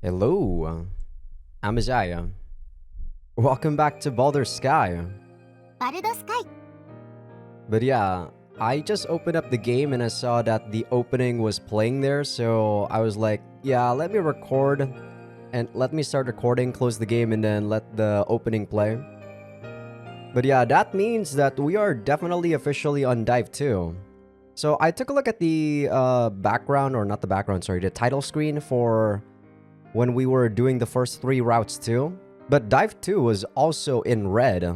Hello, I'm Azai. Welcome back to Baldr Sky. Baldr Sky. But yeah, I just opened up the game and I saw that the opening was playing there, so I was like, yeah, let me record and let me start recording, close the game, and then let the opening play. But yeah, that means that we are definitely officially on Dive 2. So I took a look at the background, or not the background, sorry, the title screen for when we were doing the first 3 routes too. But Dive 2 was also in red.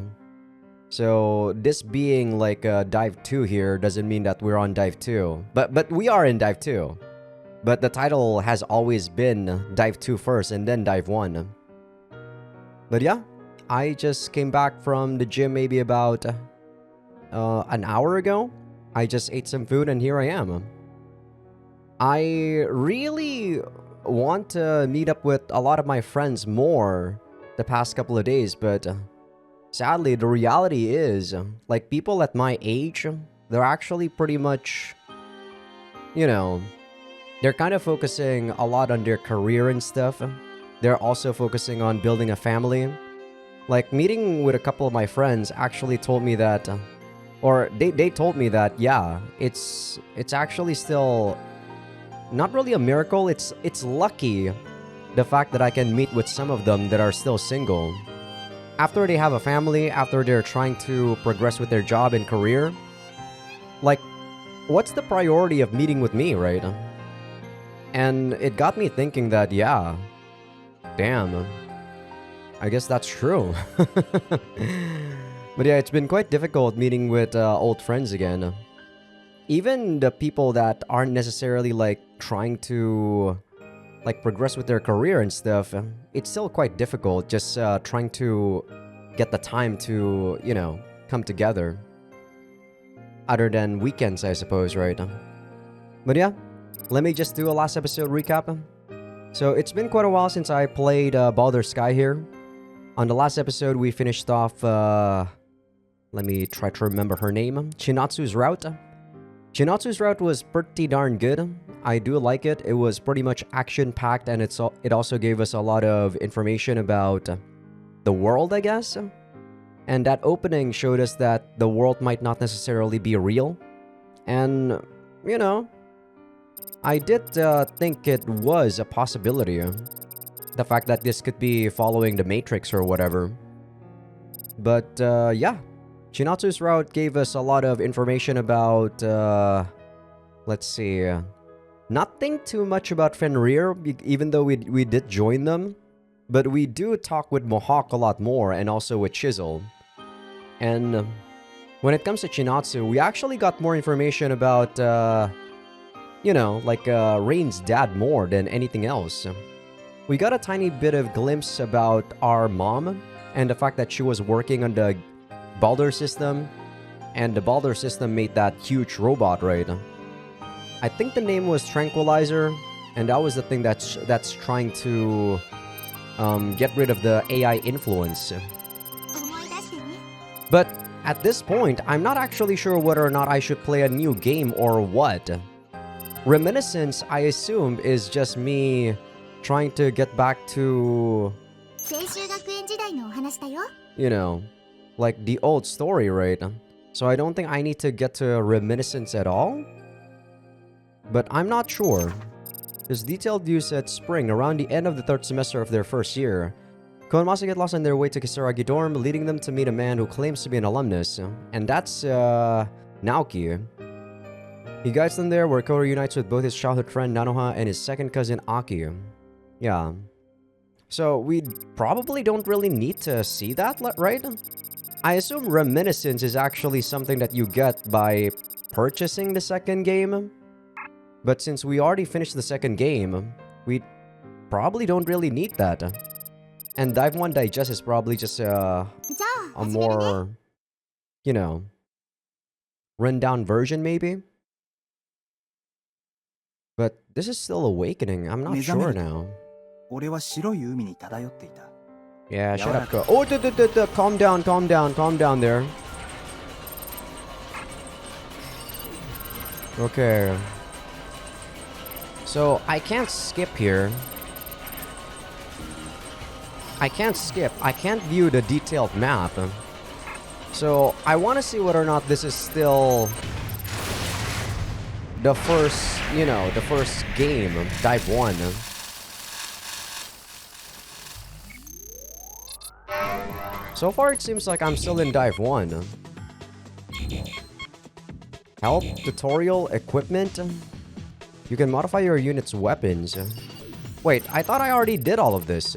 So this being like Dive 2 here doesn't mean that we're on Dive 2. But we are in Dive 2. But the title has always been Dive 2 first and then Dive 1. But yeah, I just came back from the gym maybe about an hour ago. I just ate some food and here I am. I really want to meet up with a lot of my friends more the past couple of days, but sadly the reality is, like, people at my age, they're actually pretty much, you know, they're kind of focusing a lot on their career and stuff. They're also focusing on building a family. Like, meeting with a couple of my friends actually told me that, or they told me that, yeah, it's actually still not really a miracle, it's lucky, the fact that I can meet with some of them that are still single. After they have a family, after they're trying to progress with their job and career, like, what's the priority of meeting with me, right? And it got me thinking that, yeah, damn, I guess that's true. But yeah, it's been quite difficult meeting with old friends again. Even the people that aren't necessarily like trying to like progress with their career and stuff, it's still quite difficult just trying to get the time to, you know, come together. Other than weekends, I suppose, right? But yeah, let me just do a last episode recap. So it's been quite a while since I played Baldr Sky here. On the last episode, we finished off, let me try to remember her name, Chinatsu's route. Chinatsu's route was pretty darn good. I do like it. It was pretty much action-packed, and it also gave us a lot of information about the world, I guess. And that opening showed us that the world might not necessarily be real. And, you know, I did think it was a possibility. The fact that this could be following the Matrix or whatever. But, yeah. Chinatsu's route gave us a lot of information about, let's see, nothing too much about Fenrir, even though we did join them. But we do talk with Mohawk a lot more, and also with Chisel. And when it comes to Chinatsu, we actually got more information about, you know, like Rain's dad more than anything else. We got a tiny bit of glimpse about our mom, and the fact that she was working on the Baldr system, and the Baldr system made that huge robot, right? I think the name was Tranquilizer, and that was the thing that's trying to get rid of the AI influence. But at this point, I'm not actually sure whether or not I should play a new game or what. Reminiscence, I assume, is just me trying to get back to, you know, like the old story, right? So I don't think I need to get to Reminiscence at all. But I'm not sure. This detailed view said spring, around the end of the third semester of their first year. Konomasa get lost on their way to Kisaragi dorm, leading them to meet a man who claims to be an alumnus. And that's, Naoki. He guides them there, where Koto unites with both his childhood friend Nanoha and his second cousin Aki. Yeah. So we probably don't really need to see that, right? I assume Reminiscence is actually something that you get by purchasing the second game. But since we already finished the second game, we probably don't really need that. And Dive 1 Digest is probably just a more, you know, run-down version maybe? But this is still Awakening. I'm not sure now. Yeah, shut up, Ko. Oh, calm down there. Okay. So, I can't skip here. I can't skip. I can't view the detailed map. So, I want to see whether or not this is still the first, you know, the first game, Dive 1. So far, it seems like I'm still in Dive 1. Help, tutorial, equipment. You can modify your unit's weapons. Wait, I thought I already did all of this.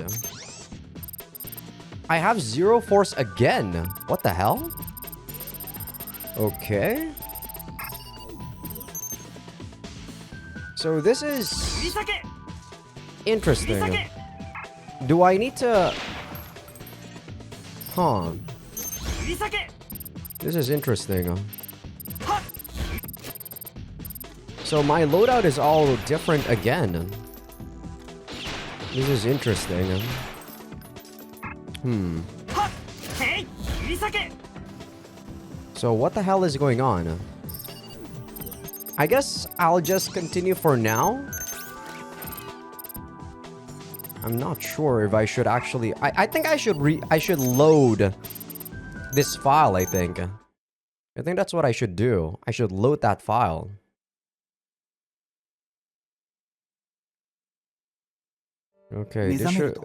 I have zero force again. What the hell? Okay. So this is interesting. Do I need to... Huh. This is interesting. So my loadout is all different again. This is interesting. So what the hell is going on? I guess I'll just continue for now. I'm not sure if I should actually... I think I should load this file, I think. I think that's what I should do. I should load that file. Okay, this should...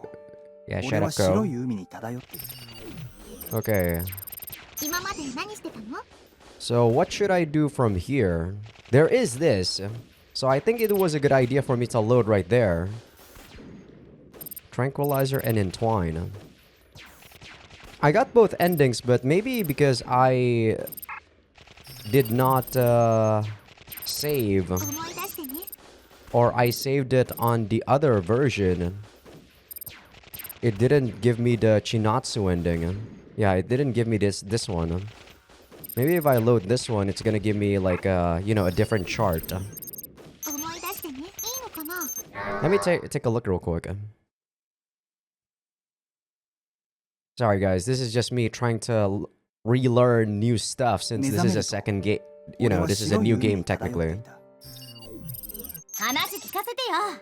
Yeah, shut up, Ko. Okay. So what should I do from here? There is this. So I think it was a good idea for me to load right there. Tranquilizer and Entwine. I got both endings, but maybe because I did not save, or I saved it on the other version, it didn't give me the Chinatsu ending. Yeah, it didn't give me this one. Maybe if I load this one, it's gonna give me like you know, a different chart. Let me take a look real quick. Sorry guys, this is just me trying to relearn new stuff since this is a second game. You know, this is a new game technically.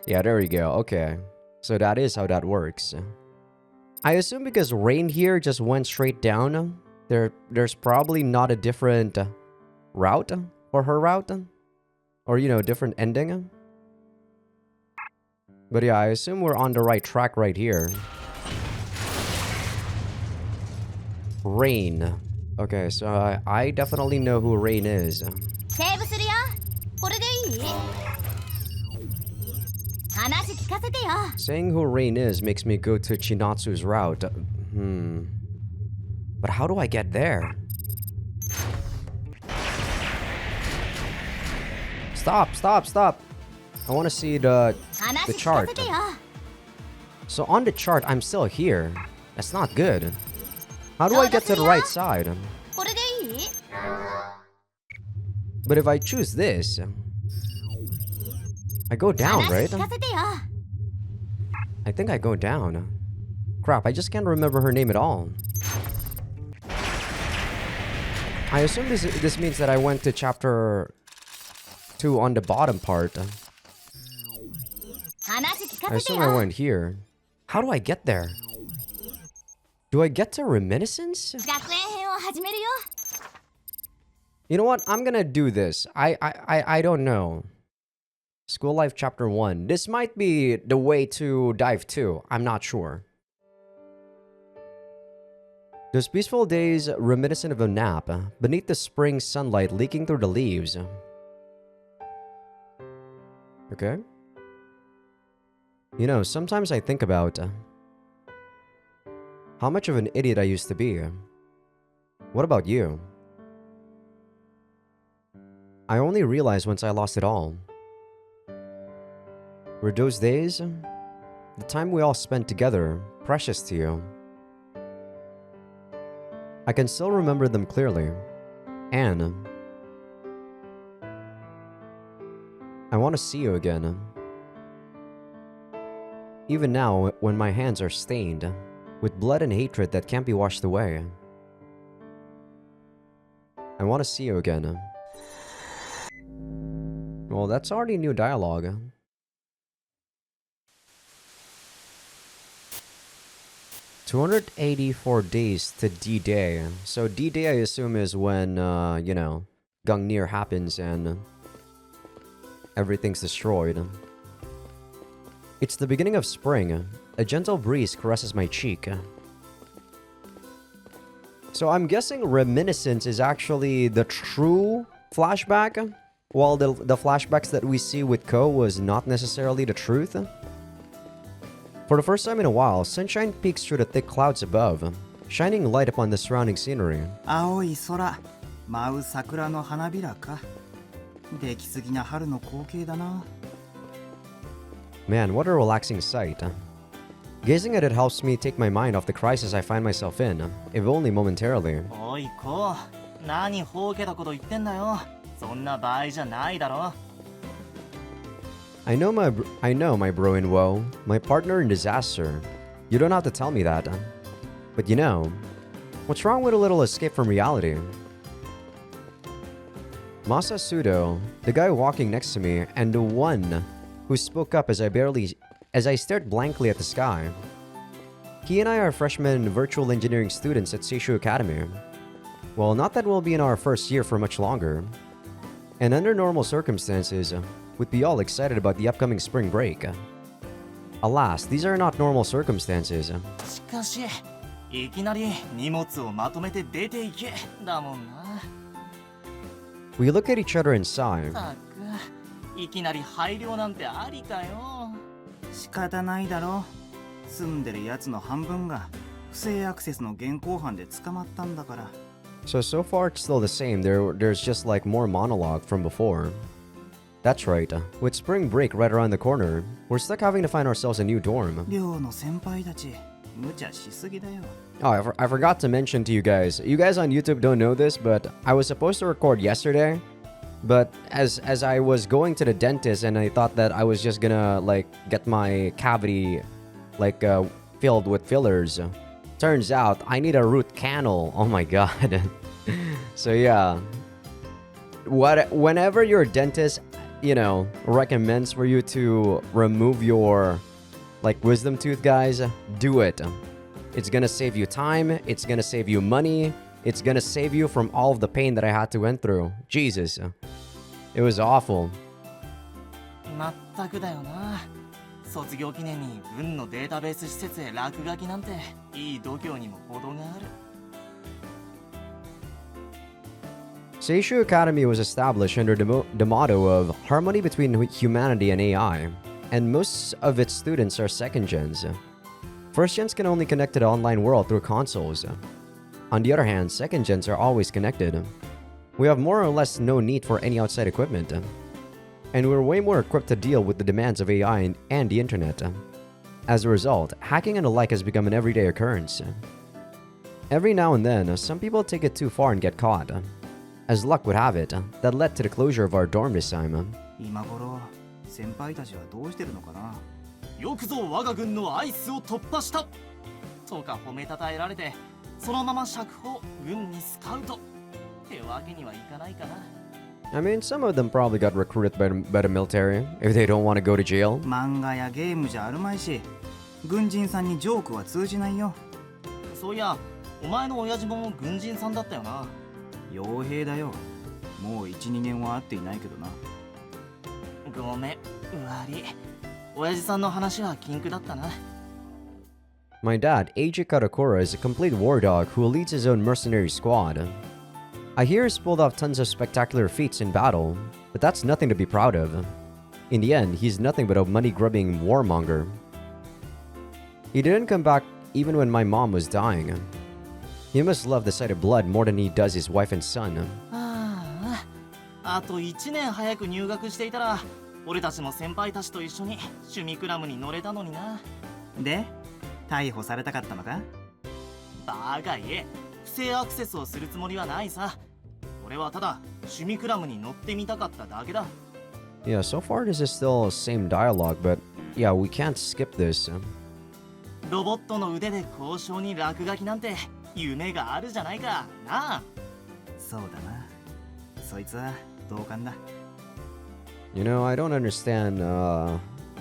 Yeah, there we go. Okay. So that is how that works. I assume because Rain here just went straight down, there's probably not a different route for her route. Or, you know, different ending. But yeah, I assume we're on the right track right here. Rain. Okay, so I definitely know who Rain is. Saying who Rain is makes me go to Chinatsu's route. But how do I get there? Stop, stop, stop. I want to see the chart. So on the chart, I'm still here. That's not good. How do I get to the right side? But if I choose this, I go down, right? I think I go down. Crap, I just can't remember her name at all. I assume this means that I went to chapter 2 on the bottom part. I assume I went here. How do I get there? Do I get to Reminiscence? You know what? I'm gonna do this. I don't know. School Life Chapter 1. This might be the way to Dive 2. I'm not sure. Those peaceful days reminiscent of a nap beneath the spring sunlight leaking through the leaves. Okay. You know, sometimes I think about how much of an idiot I used to be. What about you? I only realized once I lost it all. Were those days, the time we all spent together, precious to you? I can still remember them clearly. And I want to see you again. Even now, when my hands are stained with blood and hatred that can't be washed away. I want to see you again. Well, that's already new dialogue. 284 days to D-Day. So D-Day, I assume, is when, you know, Gungnir happens and everything's destroyed. It's the beginning of spring. A gentle breeze caresses my cheek. So I'm guessing Reminiscence is actually the true flashback, while the flashbacks that we see with Ko was not necessarily the truth. For the first time in a while, sunshine peeks through the thick clouds above, shining light upon the surrounding scenery. Man, what a relaxing sight. Gazing at it helps me take my mind off the crisis I find myself in, if only momentarily. I know my bro in woe, my partner in disaster. You don't have to tell me that. But you know, what's wrong with a little escape from reality? Masa Sudo, the guy walking next to me, and the one who spoke up as I stared blankly at the sky. He and I are freshman virtual engineering students at Seishu Academy. Well, not that we'll be in our first year for much longer. And under normal circumstances, we'd be all excited about the upcoming spring break. Alas, these are not normal circumstances. We look at each other and sigh. So far it's still the same. There's just like more monologue from before. That's right. With spring break right around the corner, we're stuck having to find ourselves a new dorm. Oh, I forgot to mention to you guys. You guys on YouTube don't know this, but I was supposed to record yesterday. But as I was going to the dentist and I thought that I was just gonna like get my cavity like filled with fillers. Turns out I need a root canal. Oh my god. So yeah. Whenever your dentist, you know, recommends for you to remove your like wisdom tooth, guys, do it. It's gonna save you time, it's gonna save you money, it's gonna save you from all of the pain that I had to went through. Jesus. It was awful. Seishu Academy was established under the motto of harmony between humanity and AI. and most of its students are second gens. First gens can only connect to the online world through consoles. On the other hand, second gens are always connected. We have more or less no need for any outside equipment. And we're way more equipped to deal with the demands of AI and the internet. As a result, hacking and the like has become an everyday occurrence. Every now and then, some people take it too far and get caught. As luck would have it, that led to the closure of our dorm this time. 今頃先輩たちはどうしてるのかな。よくぞ我が軍のアイスを突破したとか褒めたたえられて、そのまま釈放軍にスカウトってわけにはいかないかな。I mean, some of them probably got recruited by the military if they don't want to go to jail. 漫画やゲームじゃあるまいし、軍人さんにジョークは通じないよ。そういや、お前の親父も軍人さんだったよな。傭兵だよ。もう 1,2 年は会っていないけどな。ごめん、悪い。親父さんの話は禁句だったな。My dad, Eiji Katakura, is a complete war dog who leads his own mercenary squad. I hear he's pulled off tons of spectacular feats in battle, but that's nothing to be proud of. In the end, he's nothing but a money-grubbing warmonger. He didn't come back even when my mom was dying. He must love the sight of blood more than he does his wife and son. あと1年早く入学していたら、俺たちも先輩たちと一緒に趣味クラブに乗れたのにな。で、逮捕されたかったのか？バカ言え、不正アクセスをするつもりはないさ。俺はただ趣味クラブに乗ってみたかっただけだ。Yeah, so far this is still same dialogue, but yeah, we can't skip this. ロボットの腕で交渉に落書きなんて夢があるじゃないかなあ。そうだな。そいつは同感だ。You know, I don't understand,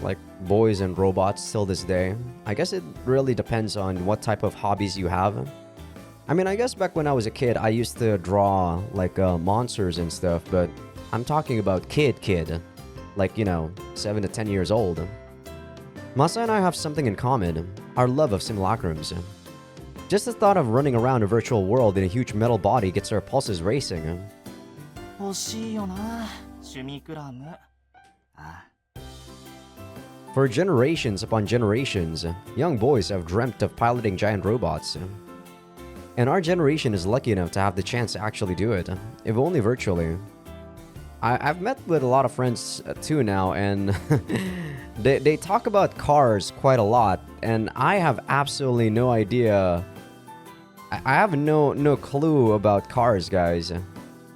like, boys and robots till this day. I guess it really depends on what type of hobbies you have. I mean, I guess back when I was a kid, I used to draw, like, monsters and stuff, but I'm talking about kid. Like, you know, 7 to 10 years old. Masa and I have something in common, our love of simulacrums. Just the thought of running around a virtual world in a huge metal body gets our pulses racing. 欲しいよな、趣味クラブ。For generations upon generations, young boys have dreamt of piloting giant robots. And our generation is lucky enough to have the chance to actually do it, if only virtually. I've met with a lot of friends too now, and they talk about cars quite a lot, and I have absolutely no idea. I have no clue about cars, guys.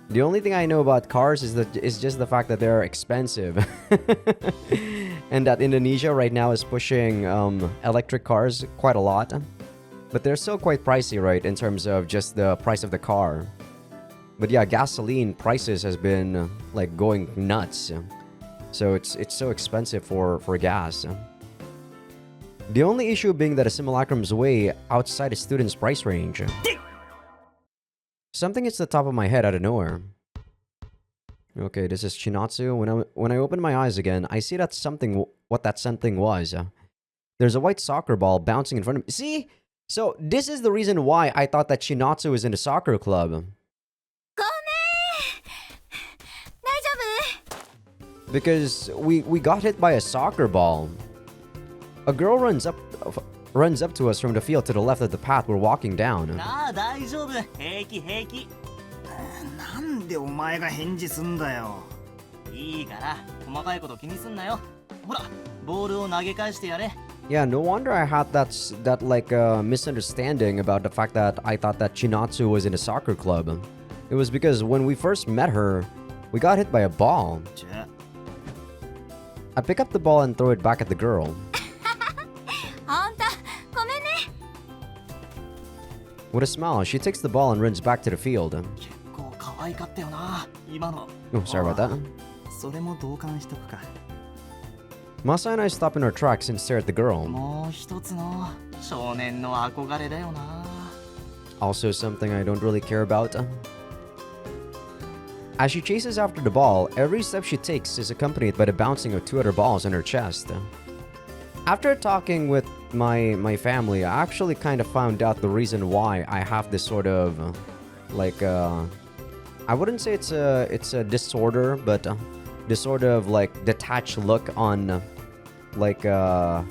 The only thing I know about cars is just the fact that they're expensive. And that Indonesia right now is pushing electric cars quite a lot. But they're still quite pricey, right, in terms of just the price of the car. But yeah, gasoline prices has been like going nuts. So it's so expensive for gas. The only issue being that a simulacrum's way outside a student's price range. Something hits the top of my head out of nowhere. Okay, this is Chinatsu. When I open my eyes again, I see that something, what that something was. There's a white soccer ball bouncing in front of me. See? So this is the reason why I thought that Chinatsu was in a soccer club. Because we got hit by a soccer ball. A girl runs up to us from the field to the left of the path we're walking down. なあ、大丈夫。平気平気。なんでお前が返事すんだよ。いいから、細かいこと気にすんなよ。ほら、ボールを投げ返してやれ。Yeah, no wonder I had that like misunderstanding about the fact that I thought that Chinatsu was in a soccer club. It was because when we first met her, we got hit by a ball. I pick up the ball and throw it back at the girl. With a smile, she takes the ball and runs back to the field. Oh, sorry about that. それも同感しとくか。Masa and I stop in our tracks and stare at the girl. もう一つの少年の憧れだよな。Also something I don't really care about. As she chases after the ball, every step she takes is accompanied by the bouncing of 2 other balls on her chest. After talking with my family, I actually kind of found out the reason why I have this sort of like I wouldn't say it's a disorder, but this sort of like detached look on like a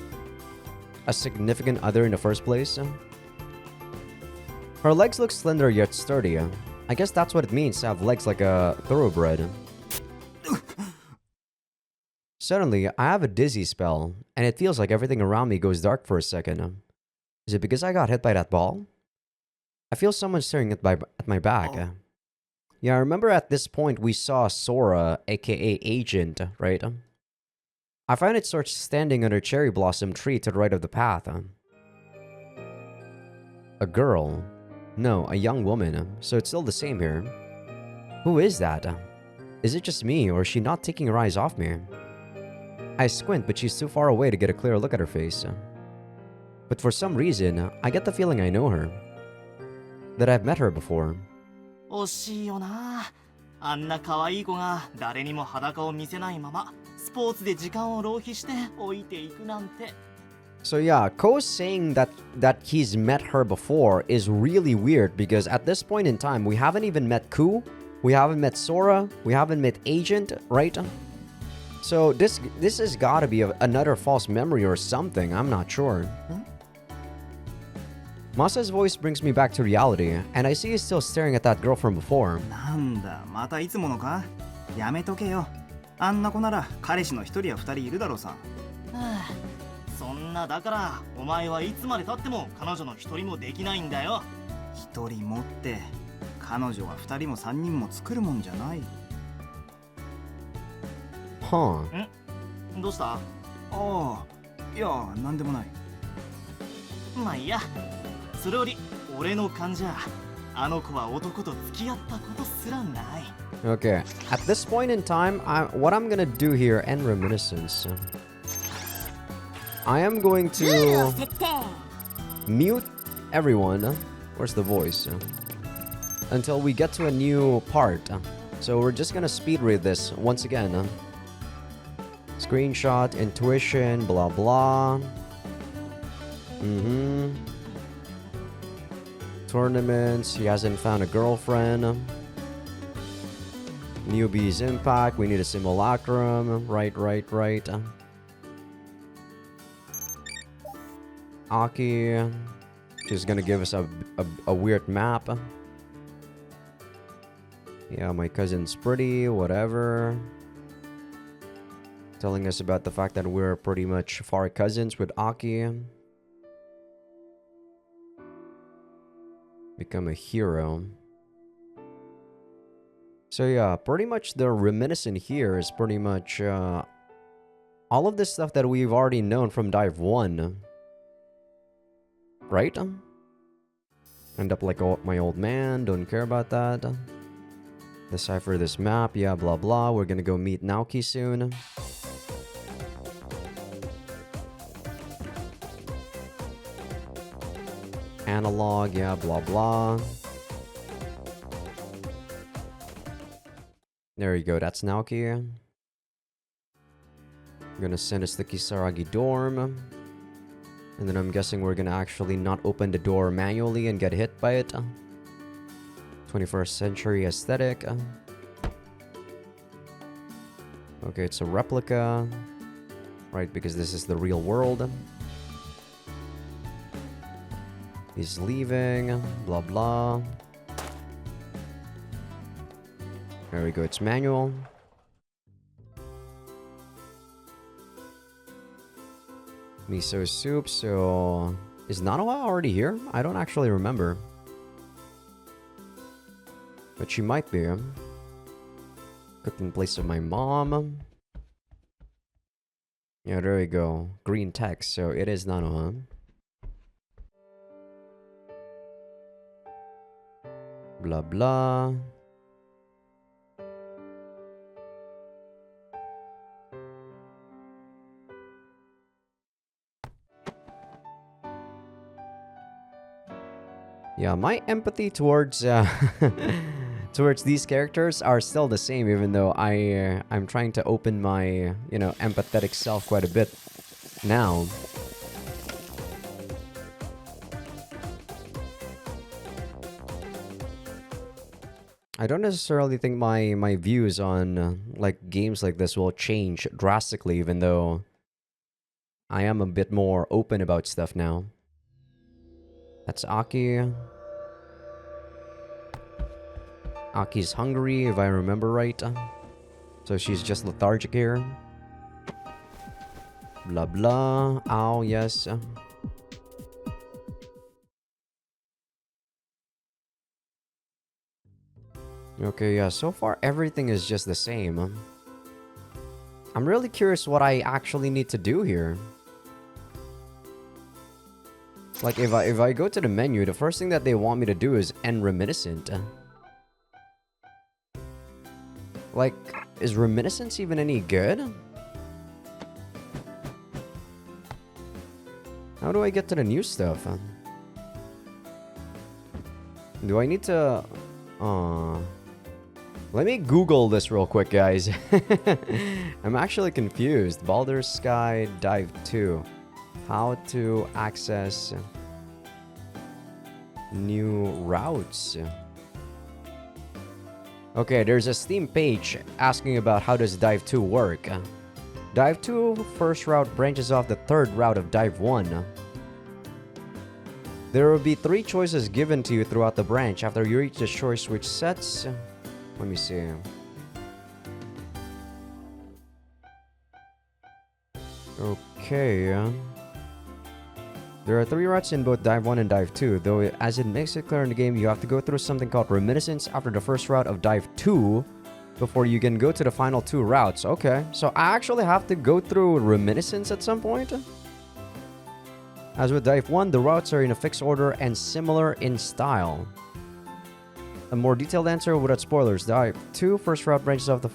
significant other in the first place. Her legs look slender yet sturdy. I guess that's what it means to have legs like a thoroughbred. Suddenly, I have a dizzy spell, and it feels like everything around me goes dark for a second. Is it because I got hit by that ball? I feel someone staring at my back. Oh. Yeah, I remember at this point we saw Sora, aka Agent, right? I find it starts standing under a cherry blossom tree to the right of the path. A girl. No, a young woman. So it's still the same here. Who is that? Is it just me, or is she not taking her eyes off me? I squint, but she's too far away to get a clear look at her face. But for some reason, I get the feeling I know her. That I've met her before. 惜しいよな。あんな可愛い子が誰にも裸を見せないままスポーツで時間を浪費して置いていくなんて。 So yeah, Ko's saying that he's met her before is really weird because at this point in time, we haven't even met Ku, we haven't met Sora, we haven't met Agent, right? So this has got to be another false memory or something, I'm not sure. Masa's voice brings me back to reality, and I see he's still staring at that girl from before. なんだまたいつものか。やめとけよ。あんな子なら彼氏の一人や二人いるだろうさ。はあ、そんなだからお前はいつまで経っても彼女の一人もできないんだよ。一人持って彼女は二人も三人も作るもんじゃない。Huh. どうした？ああ、いやなんでもない。まあいいや。それより俺の勘じゃあの子は男と付き合ったことすらない。 Okay, at this point in time, what I'm gonna do here, and reminiscence. I am going to mute everyone. Where's the voice? Until we get to a new part. So we're just gonna speed read this once again. Screenshot, intuition, blah blah. Tournaments, he hasn't found a girlfriend. Newbie's impact, we need a simulacrum. Right. Aki, she's gonna give us a weird map. Yeah, my cousin's pretty, whatever. Telling us about the fact that we're pretty much far cousins with Aki. Become a hero. So yeah, pretty much the reminiscent here is pretty much all of this stuff that we've already known from Dive 1. Right? End up like my old man, don't care about that. Decipher this map, yeah, blah blah. We're gonna go meet Naoki soon. Analog, yeah, blah blah. There you go, that's Naoki. I'm gonna send us to Kisaragi dorm. And then I'm guessing we're gonna actually not open the door manually and get hit by it. 21st century aesthetic. Okay, it's a replica. Right, because this is the real world. He's leaving, blah blah. There we go, it's manual. Miso soup, so... Is Nanoha already here? I don't actually remember. But she might be. Cooked in place of my mom. Yeah, there we go. Green text, so it is Nanoha. Blah blah. Yeah, my empathy towards towards these characters are still the same, even though I'm trying to open my, you know, empathetic self quite a bit now. I don't necessarily think my views on like games like this will change drastically, even though I am a bit more open about stuff now. That's Aki. Aki's hungry, if I remember right. So she's just lethargic here. Blah blah. Ow, yes. Okay, yeah, so far everything is just the same. I'm really curious what I actually need to do here. Like, if I go to the menu, the first thing that they want me to do is end reminiscent. Like, is reminiscence even any good? How do I get to the new stuff? Do I need to... Let me Google this real quick, guys. I'm actually confused. Baldr Sky Dive 2. How to access new routes. Okay, there's a Steam page asking about how does Dive 2 work. Dive 2 first route branches off the third route of Dive 1. There will be 3 choices given to you throughout the branch. After you reach the choice which sets... Let me see. Okay. There are 3 routes in both Dive 1 and Dive 2, though as it makes it clear in the game, you have to go through something called Reminiscence after the first route of Dive 2 before you can go to the final 2 routes. Okay, so I actually have to go through Reminiscence at some point? As with Dive 1, the routes are in a fixed order and similar in style. A more detailed answer without spoilers. Dive 2 first route branches off the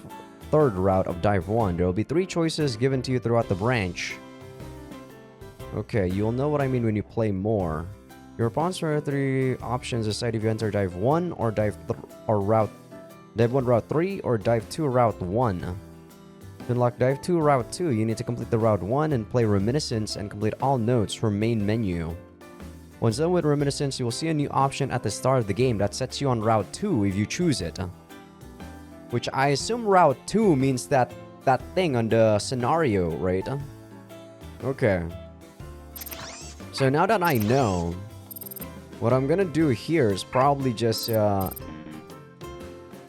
third route of Dive 1. There will be 3 choices given to you throughout the branch. Okay, you'll know what I mean when you play more. Your opponents are 3 options decide if you enter Dive 1 or Dive 1 Route 3 or Dive 2 Route 1. To unlock Dive 2 Route 2, you need to complete the Route 1 and play Reminiscence and complete all notes from main menu. Once done with Reminiscence, you will see a new option at the start of the game that sets you on Route 2 if you choose it. Which I assume Route 2 means that thing on the scenario, right? Okay. So now that I know, what I'm gonna do here is probably just,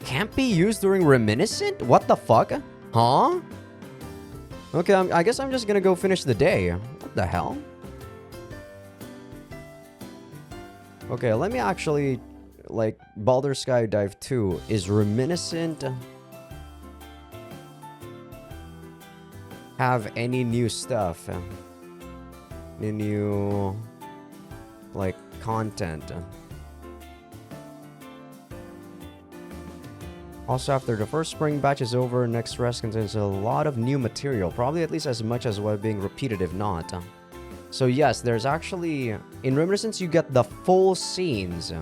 can't be used during Reminiscent? What the fuck? Huh? Okay, I guess I'm just gonna go finish the day. What the hell? Okay, let me actually, like, Baldr Sky Dive 2 is Reminiscent have any new stuff? Any new, like, content? Also, after the first spring batch is over, next rest contains a lot of new material, probably at least as much as what being repeated if not. So yes, there's actually... In Reminiscence, you get the full scenes.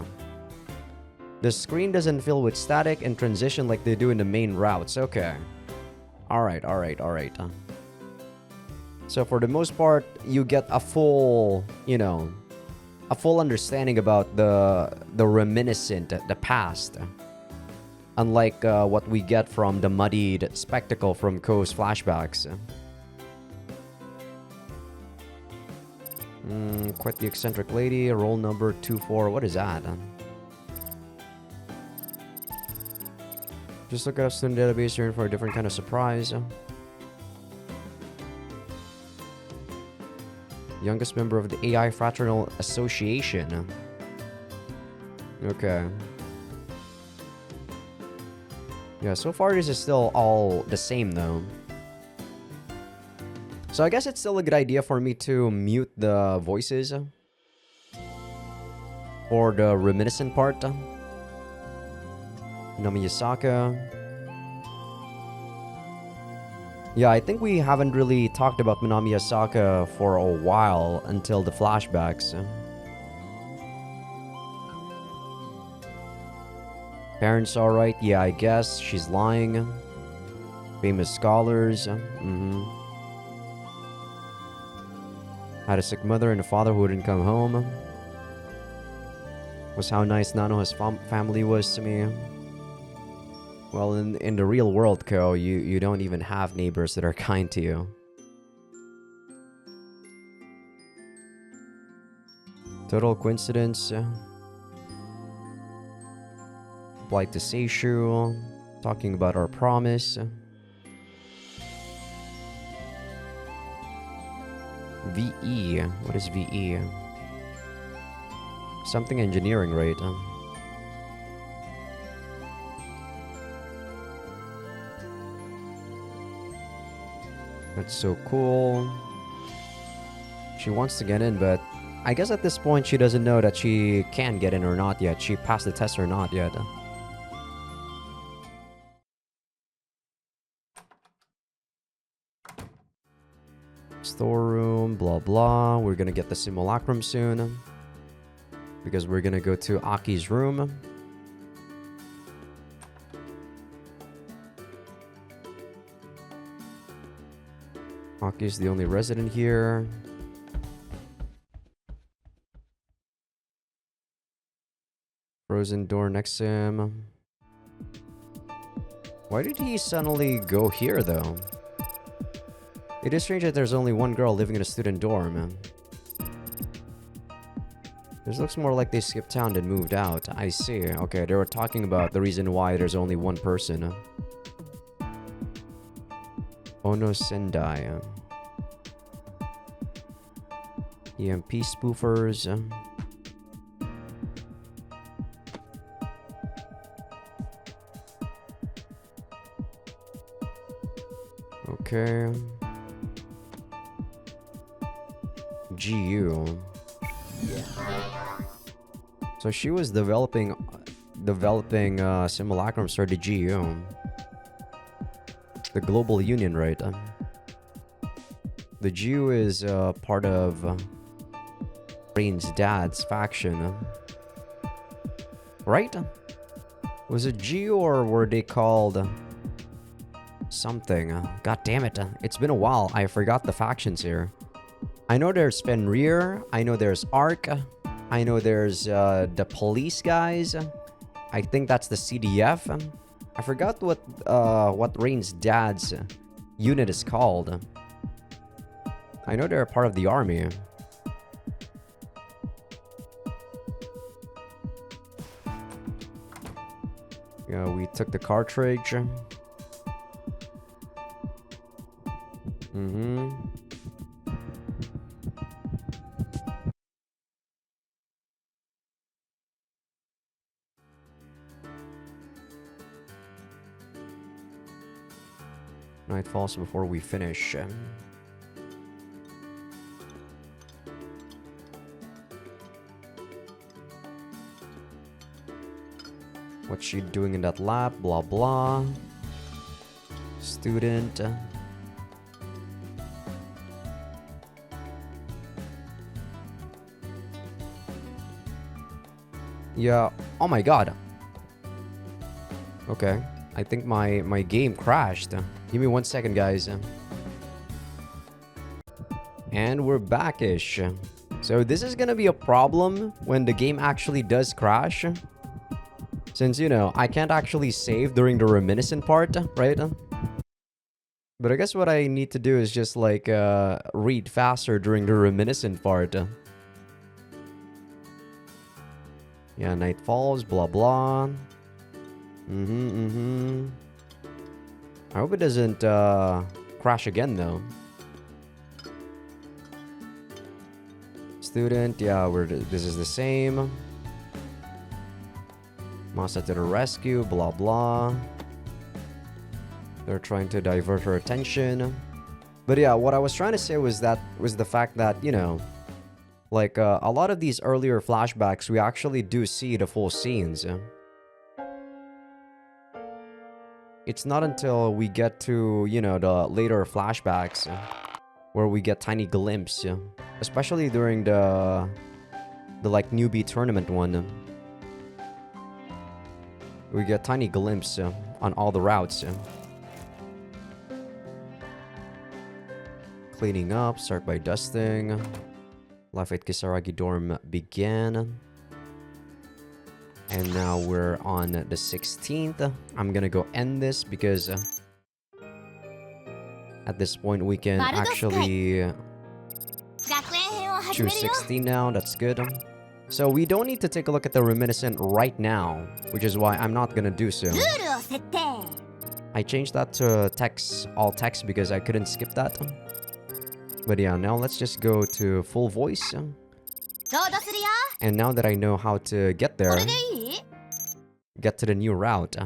The screen doesn't fill with static and transition like they do in the main routes. Okay. Alright. So for the most part, you get a full, you know, a full understanding about the Reminiscent, the past. Unlike what we get from the muddied spectacle from Ko's flashbacks. Quite the eccentric lady, roll number 24. What is that? Just look at a student database here for a different kind of surprise. Youngest member of the AI Fraternal Association. Okay. Yeah, so far this is still all the same though. So I guess it's still a good idea for me to mute the voices for the Reminiscent part. Namiyasaka. Yeah, I think we haven't really talked about Minami Asaka for a while until the flashbacks. Parents alright? Yeah, I guess. She's lying. Famous scholars. Had a sick mother and a father who wouldn't come home. Was how nice Nano's family was to me. Well, in the real world, Ko, you don't even have neighbors that are kind to you. Total coincidence. Flight to Seishu. Talking about our promise. VE. What is VE? Something engineering, right? That's so cool. She wants to get in, but I guess at this point she doesn't know that she can get in or not yet. She passed the test or not yet. Storeroom, blah blah. We're gonna get the simulacrum soon. Because we're gonna go to Aki's room. Aki's the only resident here. Frozen door next to him. Why did he suddenly go here though? It is strange that there's only one girl living in a student dorm. This looks more like they skipped town and moved out. I see. Okay, they were talking about the reason why there's only one person. Ono Sendai. EMP spoofers. Okay. GU. So she was developing simulacrums for the GU. The Global Union, right? The GU is part of Rain's dad's faction. Right? Was it GU or were they called something? God damn it. It's been a while. I forgot the factions here. I know there's Fenrir. I know there's Ark. I know there's the police guys. I think that's the CDF. I forgot what Rain's dad's unit is called. I know they're part of the army. Yeah, we took the cartridge. Night falls before we finish. What's she doing in that lab? Blah blah. Student. Yeah. Oh my god. Okay. I think my game crashed. Give me 1 second, guys. And we're back-ish. So this is gonna be a problem when the game actually does crash. Since, you know, I can't actually save during the reminiscent part, right? But I guess what I need to do is just like read faster during the reminiscent part. Yeah, night falls, blah blah. I hope it doesn't crash again though. Student, yeah, this is the same. Masa to the rescue, blah blah. They're trying to divert her attention. But yeah, what I was trying to say was the fact that, you know, like a lot of these earlier flashbacks, we actually do see the full scenes. It's not until we get to, you know, the later flashbacks where we get tiny glimpse, especially during the like newbie tournament one. We get tiny glimpse on all the routes. Cleaning up, start by dusting. Life at Kisaragi dorm began. And now we're on the 16th. I'm gonna go end this because at this point we can actually choose 16 now. That's good. So we don't need to take a look at the reminiscent right now, which is why I'm not gonna do so. ルールを設定 I changed that to text, all text, because I couldn't skip that. But yeah, now let's just go to full voice. ロードするよ And now that I know how to get こ there, れでいい get to the new route,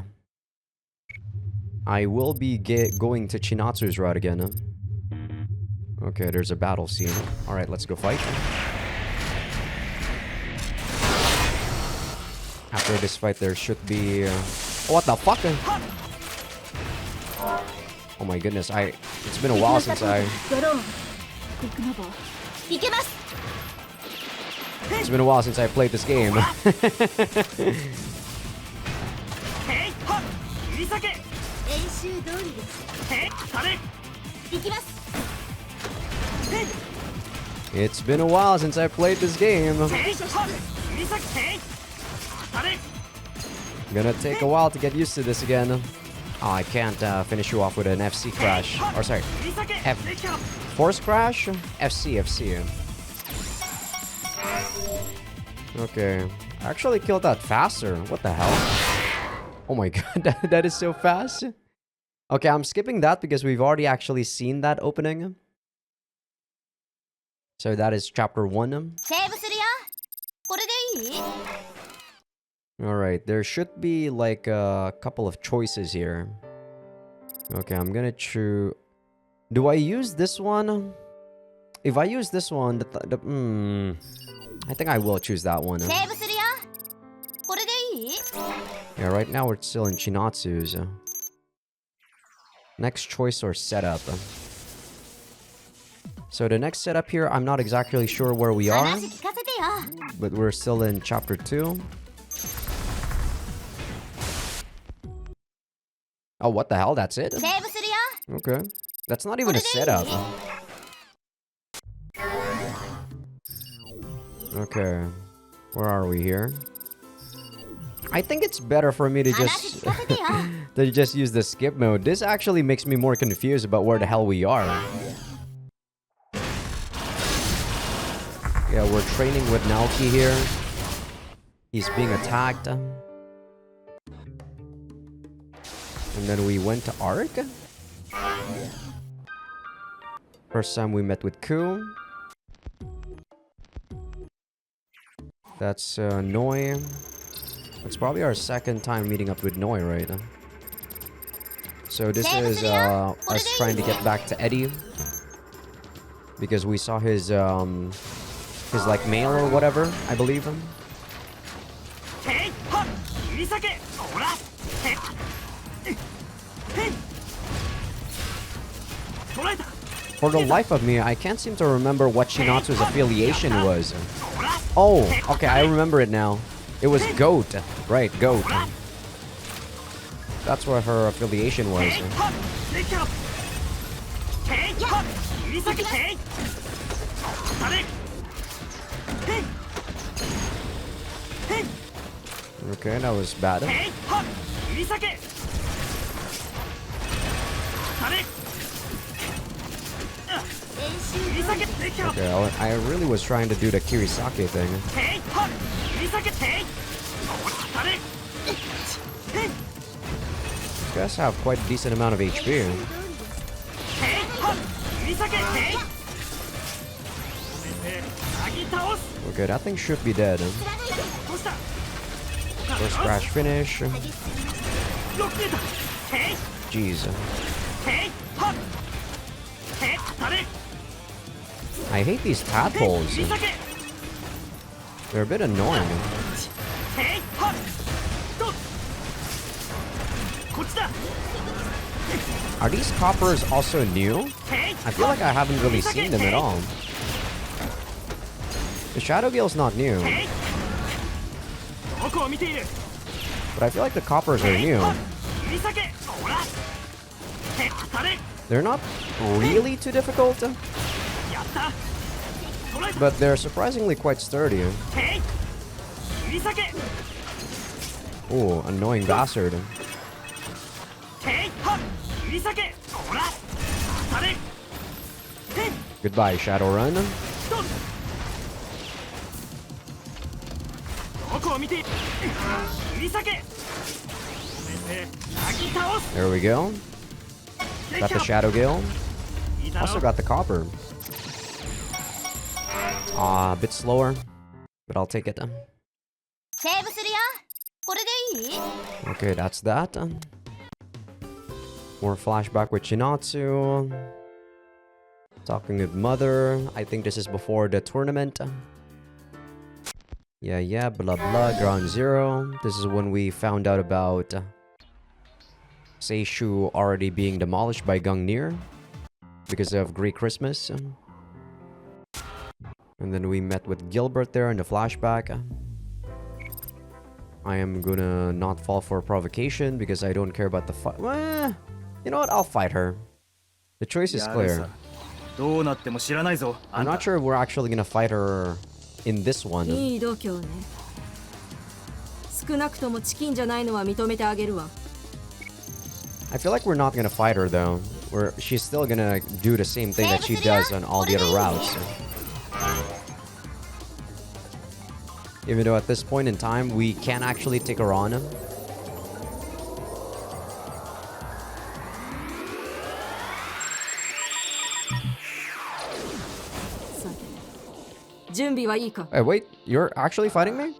I will be going to Chinatsu's route again. Okay, there's a battle scene. Alright, let's go fight. After this fight, there should be... what the fuck? Oh my goodness, it's been a while since I... ドローンビッグノボいけます It's been a while since I played this game. へいはっ切り裂け練習通りですへい当たれいきます It's been a while since I played this game. へいはっ切り裂けへい当たれ Gonna take a while to get used to this again. Oh, I can't finish you off with an FC crash. Or sorry, 切り裂け F できた force crash? FC. Okay. I actually killed that faster. What the hell? Oh my god, that is so fast. Okay, I'm skipping that because we've already actually seen that opening. So that is chapter 1. セーブするよこれでいい Alright, there should be like a couple of choices here. Okay, I'm gonna choose... Do I use this one? If I use this one, I think I will choose that one. セーブするよこれでいい Yeah, right now we're still in Chinatsu's. Next choice or setup. So the next setup here, I'm not exactly sure where we are, 話聞かせてよ but we're still in chapter 2. Oh, what the hell? That's it? セーブするよ Okay. That's not even a setup. Okay. Where are we here? I think it's better for me to 話 just 聞かせてよ to just use the skip mode. This actually makes me more confused about where the hell we are. Yeah, we're training with Naoki here. He's being attacked. And then we went to Ark. First time we met with Ku. That's Noi. It's probably our second time meeting up with Noi, right? So this is us trying to get back to Eddie. Because we saw his like mail or whatever, I believe. へいはっ切り裂けほらへっへい捕らえた For the life of me, I can't seem to remember what Shinatsu's affiliation was. Oh, okay, I remember it now. It was Goat. Right, Goat. That's what her affiliation was. へいはっできたへいはっ切り裂けへい当たれへいへい Okay, that was bad. へいはっ切り裂け当たれ練習切り裂けできた Okay, I really was trying to do the Kirisake thing. へいはっ切り裂けへい当たれへい These guys have quite a decent amount of HP. へいはっ切り裂けへい止めてなぎ倒す Okay, that thing should be dead. どうした First crash finish. よく出たへい Jeez. へいはっへい当たれ I hate these tadpoles. 切り裂け They're a bit annoying. へいはっとこっちだ Are these coppers also new? へい I feel like I haven't really seen them at all. The Shadow Gale's not new, へいどこを見ている but I feel like the coppers are へい new. はっ切り裂けほらへい当たれ They're not really too difficult, やった捕らえた but they're surprisingly quite sturdy. へい切り裂け Ooh, annoying bastard. へいはっ切り裂けほら当たれへい Goodbye, Shadowrun. と There we go. Got the Shadow Gale. Also got the Copper. A bit slower, but I'll take it. セーブするよ。これでいい？ Okay, that's that. More flashback with Chinatsu. Talking with Mother. I think this is before the tournament. Yeah, blah blah, ground zero. This is when we found out about Seishu already being demolished by Gungnir because of Greek Christmas. And then we met with Gilbert there in the flashback. I am gonna not fall for provocation because I don't care about the fight. Well, you know what? I'll fight her. The choice is clear. I'm not sure if we're actually gonna fight her in this one. いい度胸ね。少なくともチキンじゃないのは認めてあげるわ。I feel like we're not gonna fight her though. She's still gonna do the same thing that she does on all the other routes. Even though at this point in time we can't actually take her on. さて、準備はいいか？ Hey, wait, you're actually fighting me?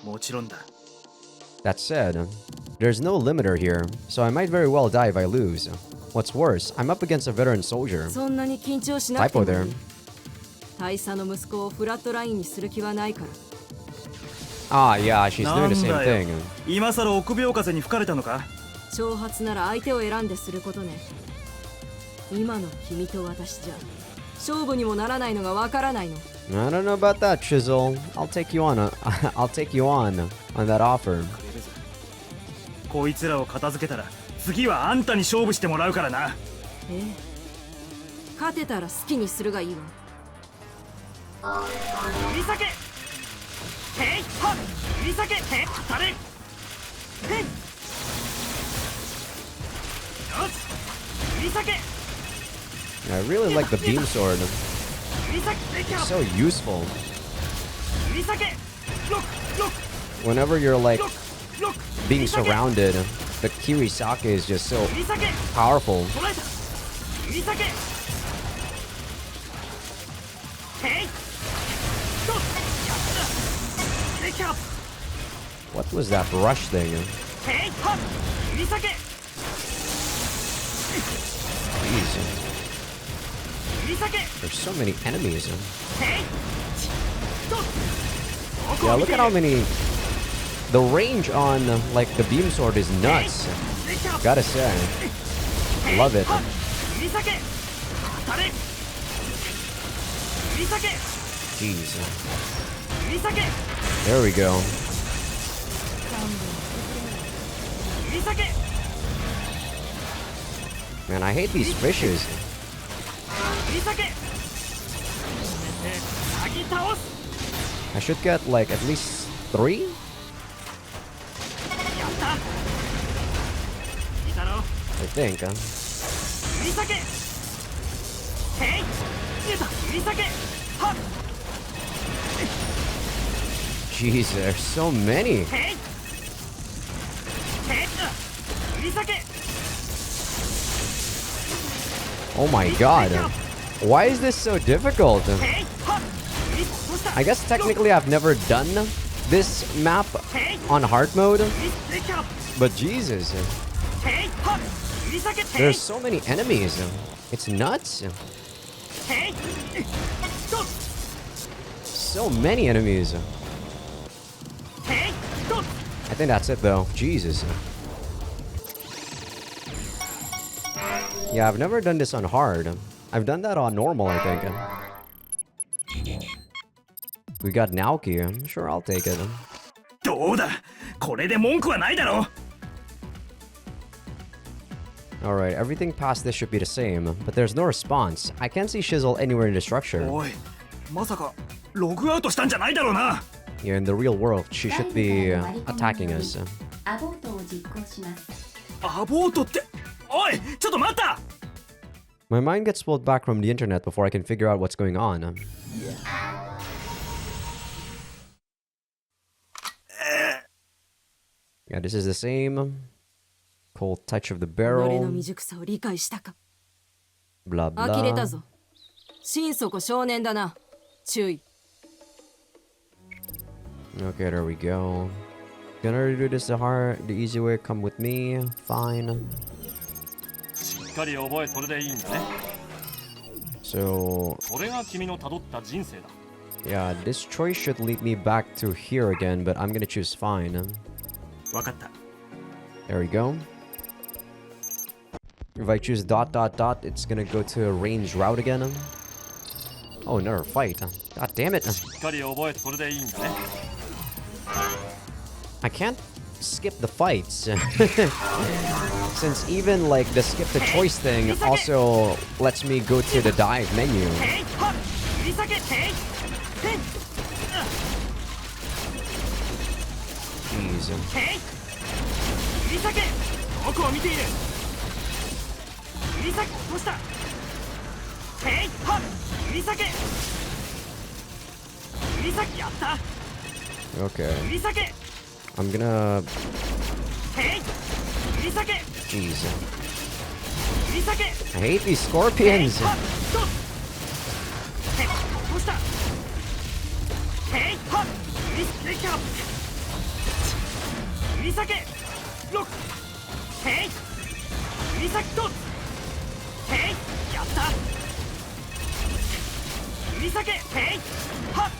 もちろんだ。 That said, there's no limiter here, so I might very well die if I lose. What's worse, I'm up against a veteran soldier. そんなに緊張しなくて Typo もいい。 there. 大佐の息子をフラットラインにする気はないから。 Ah, yeah, she's doing the same なんだよ。 thing. 今さら臆病風に吹かれたのか？挑発なら相手を選んですることね。今の君と私じゃ勝負にもならないのがわからないの。 I don't know about that, Chisel. I'll take you on that offer. こいつらを片付けたら次はあんたに勝負してもらうからな。ええ、勝てたら好きにするがいいわ。売り下げヘイハッ売り下げヘイ当たれヘイよし売り下げ I really like the beam sword. 売り下げ It's so useful. 売り下げロックロック Whenever you're like ロックロック being surrounded, the Kirisake is just so 売り下げ powerful. 捉えた売り下げヘイドッやったレキャップ What was that rush thing? ヘイハッ売り下げ Jeez. 売り下げ There's so many enemies. ヘイドッ Yeah, look at how many. The range on like the beam sword is nuts. Gotta say, love it. 売り下げ当たれ売り下げ Jeez. 売り下げ There we go. 売り下げ Man, I hate these fishes. 売り下げなぎ倒す I should get like at least 3? やったいいだろ I think. 売り下げヘイ見えた売り下げはっ Jeez, there's so many. ヘイヘイ売り下げ Oh my god. Why is this so difficult? ヘイはっ売りどうした I guess technically I've never done this map ヘイ on hard mode, レキャッ but Jesus, プヘイはっ売り下げヘイ there's so many enemies. It's nuts. ヘイドッ So many enemies. ヘイドッ I think that's it though. Jesus. Yeah, I've never done this on hard. I've done that on normal, I think. We got Naoki. Sure, I'll take it. どうだこれで文句はないだろ。 Alright, everything past this should be the same, but there's no response. I can't see Shizzle anywhere in the structure. おいまさかログアウトしたんじゃないだろうな。 Yeah, in the real world, she should be attacking us. アボートを実行します。アボートっておいちょっと待った。 My mind gets pulled back from the internet before I can figure out what's going on. Yeah, this is the same. Cold touch of the 己の barrel. 未熟さを理解したか。 Blah 呆れた blah. ぞ。心底少年だな。注意。 Okay, there we go. Gonna do this the easy way. Come with me. Fine. しっかり覚え、それでいいんだね。 So それが君の辿った人生だ。 yeah, this choice should lead me back to here again, but I'm gonna choose fine. わかった。 There we go. If I choose dot dot dot, it's gonna go to a range route again. Oh, another fight. God damn it. しっかり覚え、それでいいんだね。 I can't skip the fights. Since even like the skip the choice thing also lets me go to the dive menu. へいはっ振り下げへいへい Jeez. へい振り下げどこを見ている振り下げ落としたへいはっ振り下げ振り下げやった Okay. 振り下げへい I'm gonna... 振り下げ Jeez. 振り下げ I hate these scorpions. はっとへい落としたへいはっ振り下げキャップ振り下げロックへい振り下げとへいやった振り下げへいはっ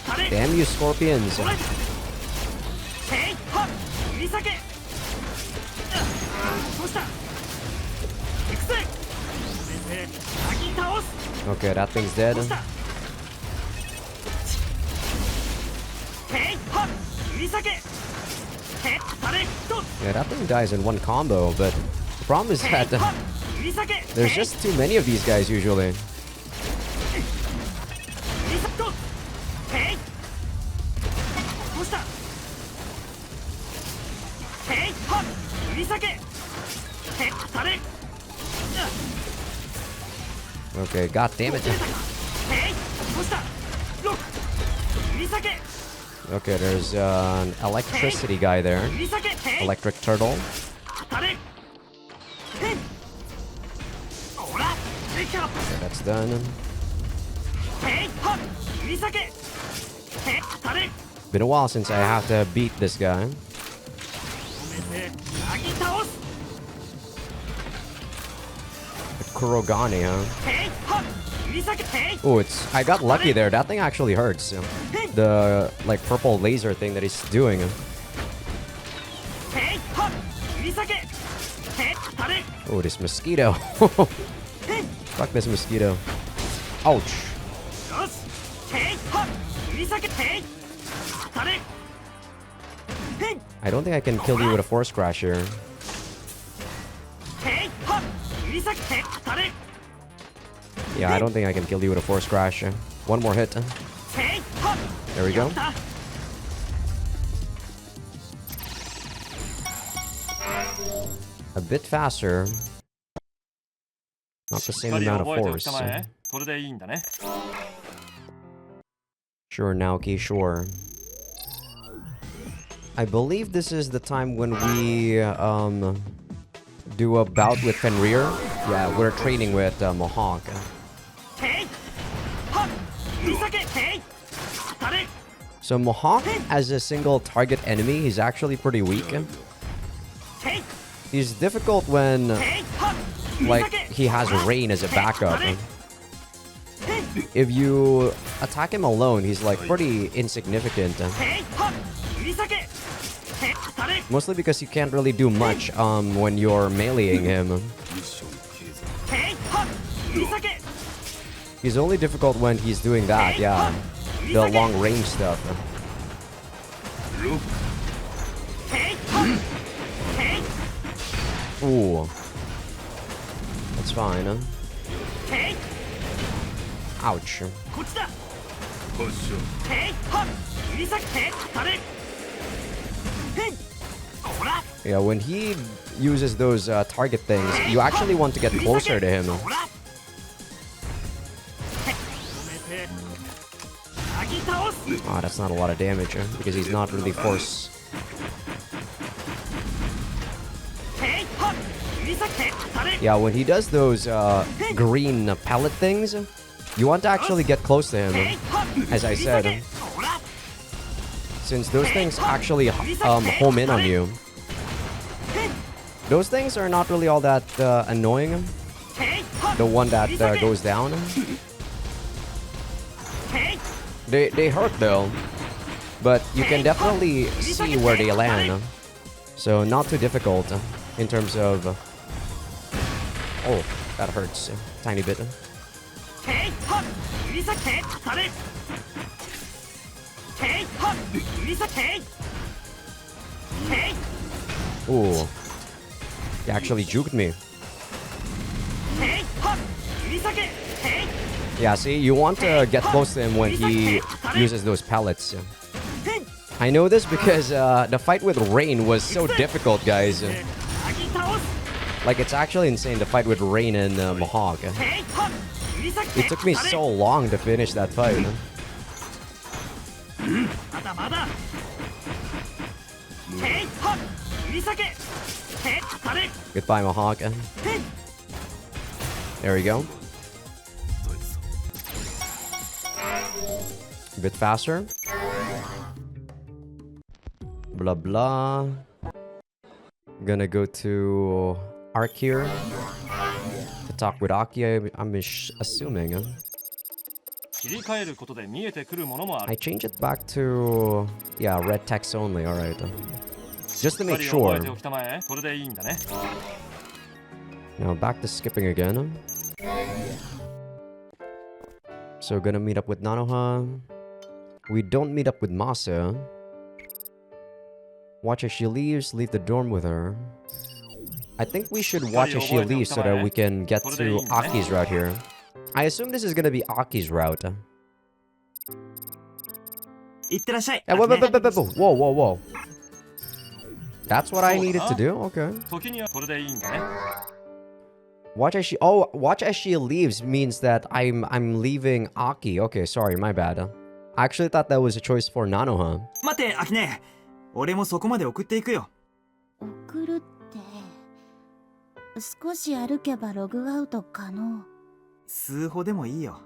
当たれ Damn you scorpions. それへいはっ振り下げどうした行くぜ止めて先に倒す Okay, that thing's dead. どうしたへいはっ振り下げへい当たれと Yeah, that thing dies in one combo, but the problem is へい that はっ振り下げ there's just too many of these guys usually. 振り下げとへいどうしたへいはっ振り下げへい当たれ Okay, god damn it. へいどうしたロック振り下げ Okay, there's an electricity guy there. 振り下げへい Electric turtle. 当たれへいほらテイクアップ Okay, that's done. へいはっ振り下げへい当たれ Been a while since I have to beat this guy. 止めて先に倒す Kurogane, huh? へいはっ振り下げへい Oh, it's... I got lucky there. That thing actually hurts. The, like, purple laser thing that he's doing. へいはっ振り下げへい当たれ Oh, this mosquito. へい Fuck this mosquito. Ouch. よしへいはっ振り下げへい当たれへい I don't think I can kill you with a force crash here. へいはっ振り下げへい当たれ Yeah, I don't think I can kill you with a force crash. One more hit. へいはっ There we や go. った A bit faster. Not the しっ same かり amount of 覚えておき force. たまえ。それでいいんだね。 Sure, Naoki, sure. I believe this is the time when we do a bout with Fenrir. Yeah, we're training with Mohawk. へいはっ振り下げへい当たれ So Mohawk, as a single target enemy, he's actually pretty weak. へい He's difficult when へいはっ振り下 like げ he has rain as a backup. へい If you attack him alone, he's like pretty insignificant. へいはっ振り下げへい当たれ Mostly because you can't really do much when you're meleeing him. へいはっ振り下げ He's only difficult when he's doing that, yeah. The long range stuff. へいはっへい Ooh. That's fine. へい Ouch. こっちだへいはっ振り下げへい当たれへいほら Yeah, when he uses those target things, you actually want to get closer to him. ほらへい止めて先倒す Oh, that's not a lot of damage because he's not really force Yeah, when he does those green pellet things, you want to actually get close to him, as I said. Since those things actually home in on you. Those things are not really all that annoying. The one that goes down. They hurt though. But you can definitely see where they land. So not too difficult in terms of... Oh, that hurts a tiny bit. Ooh. He actually juked me. Yeah, see, you want to get close to him when he uses those pellets. I know this because the fight with Rain was so difficult, guys. Like, it's actually insane, the fight with Rain and Mohawk. It took me so long to finish that fight. Goodbye, Mohawk. There we go. A bit faster. Blah blah. Gonna go to Arc here to talk with Aki. I'm assuming. I change it back to red text only. All right. Just to make sure. Now back to skipping again. So gonna meet up with Nanoha. We don't meet up with Masa. Watch as she leaves. Leave the dorm with her. I think we should watch as she leaves so that we can get to Aki's route here. I assume this is gonna be Aki's route. Yeah, whoa. That's what I needed to do? Okay. Watch as she leaves means that I'm leaving Aki. Okay, sorry, my bad. I actually thought that was a choice for Nanoha. 待て、アキネ。俺もそこまで送っていくよ。送るって少し歩けばログアウト可能。数歩でもいいよ。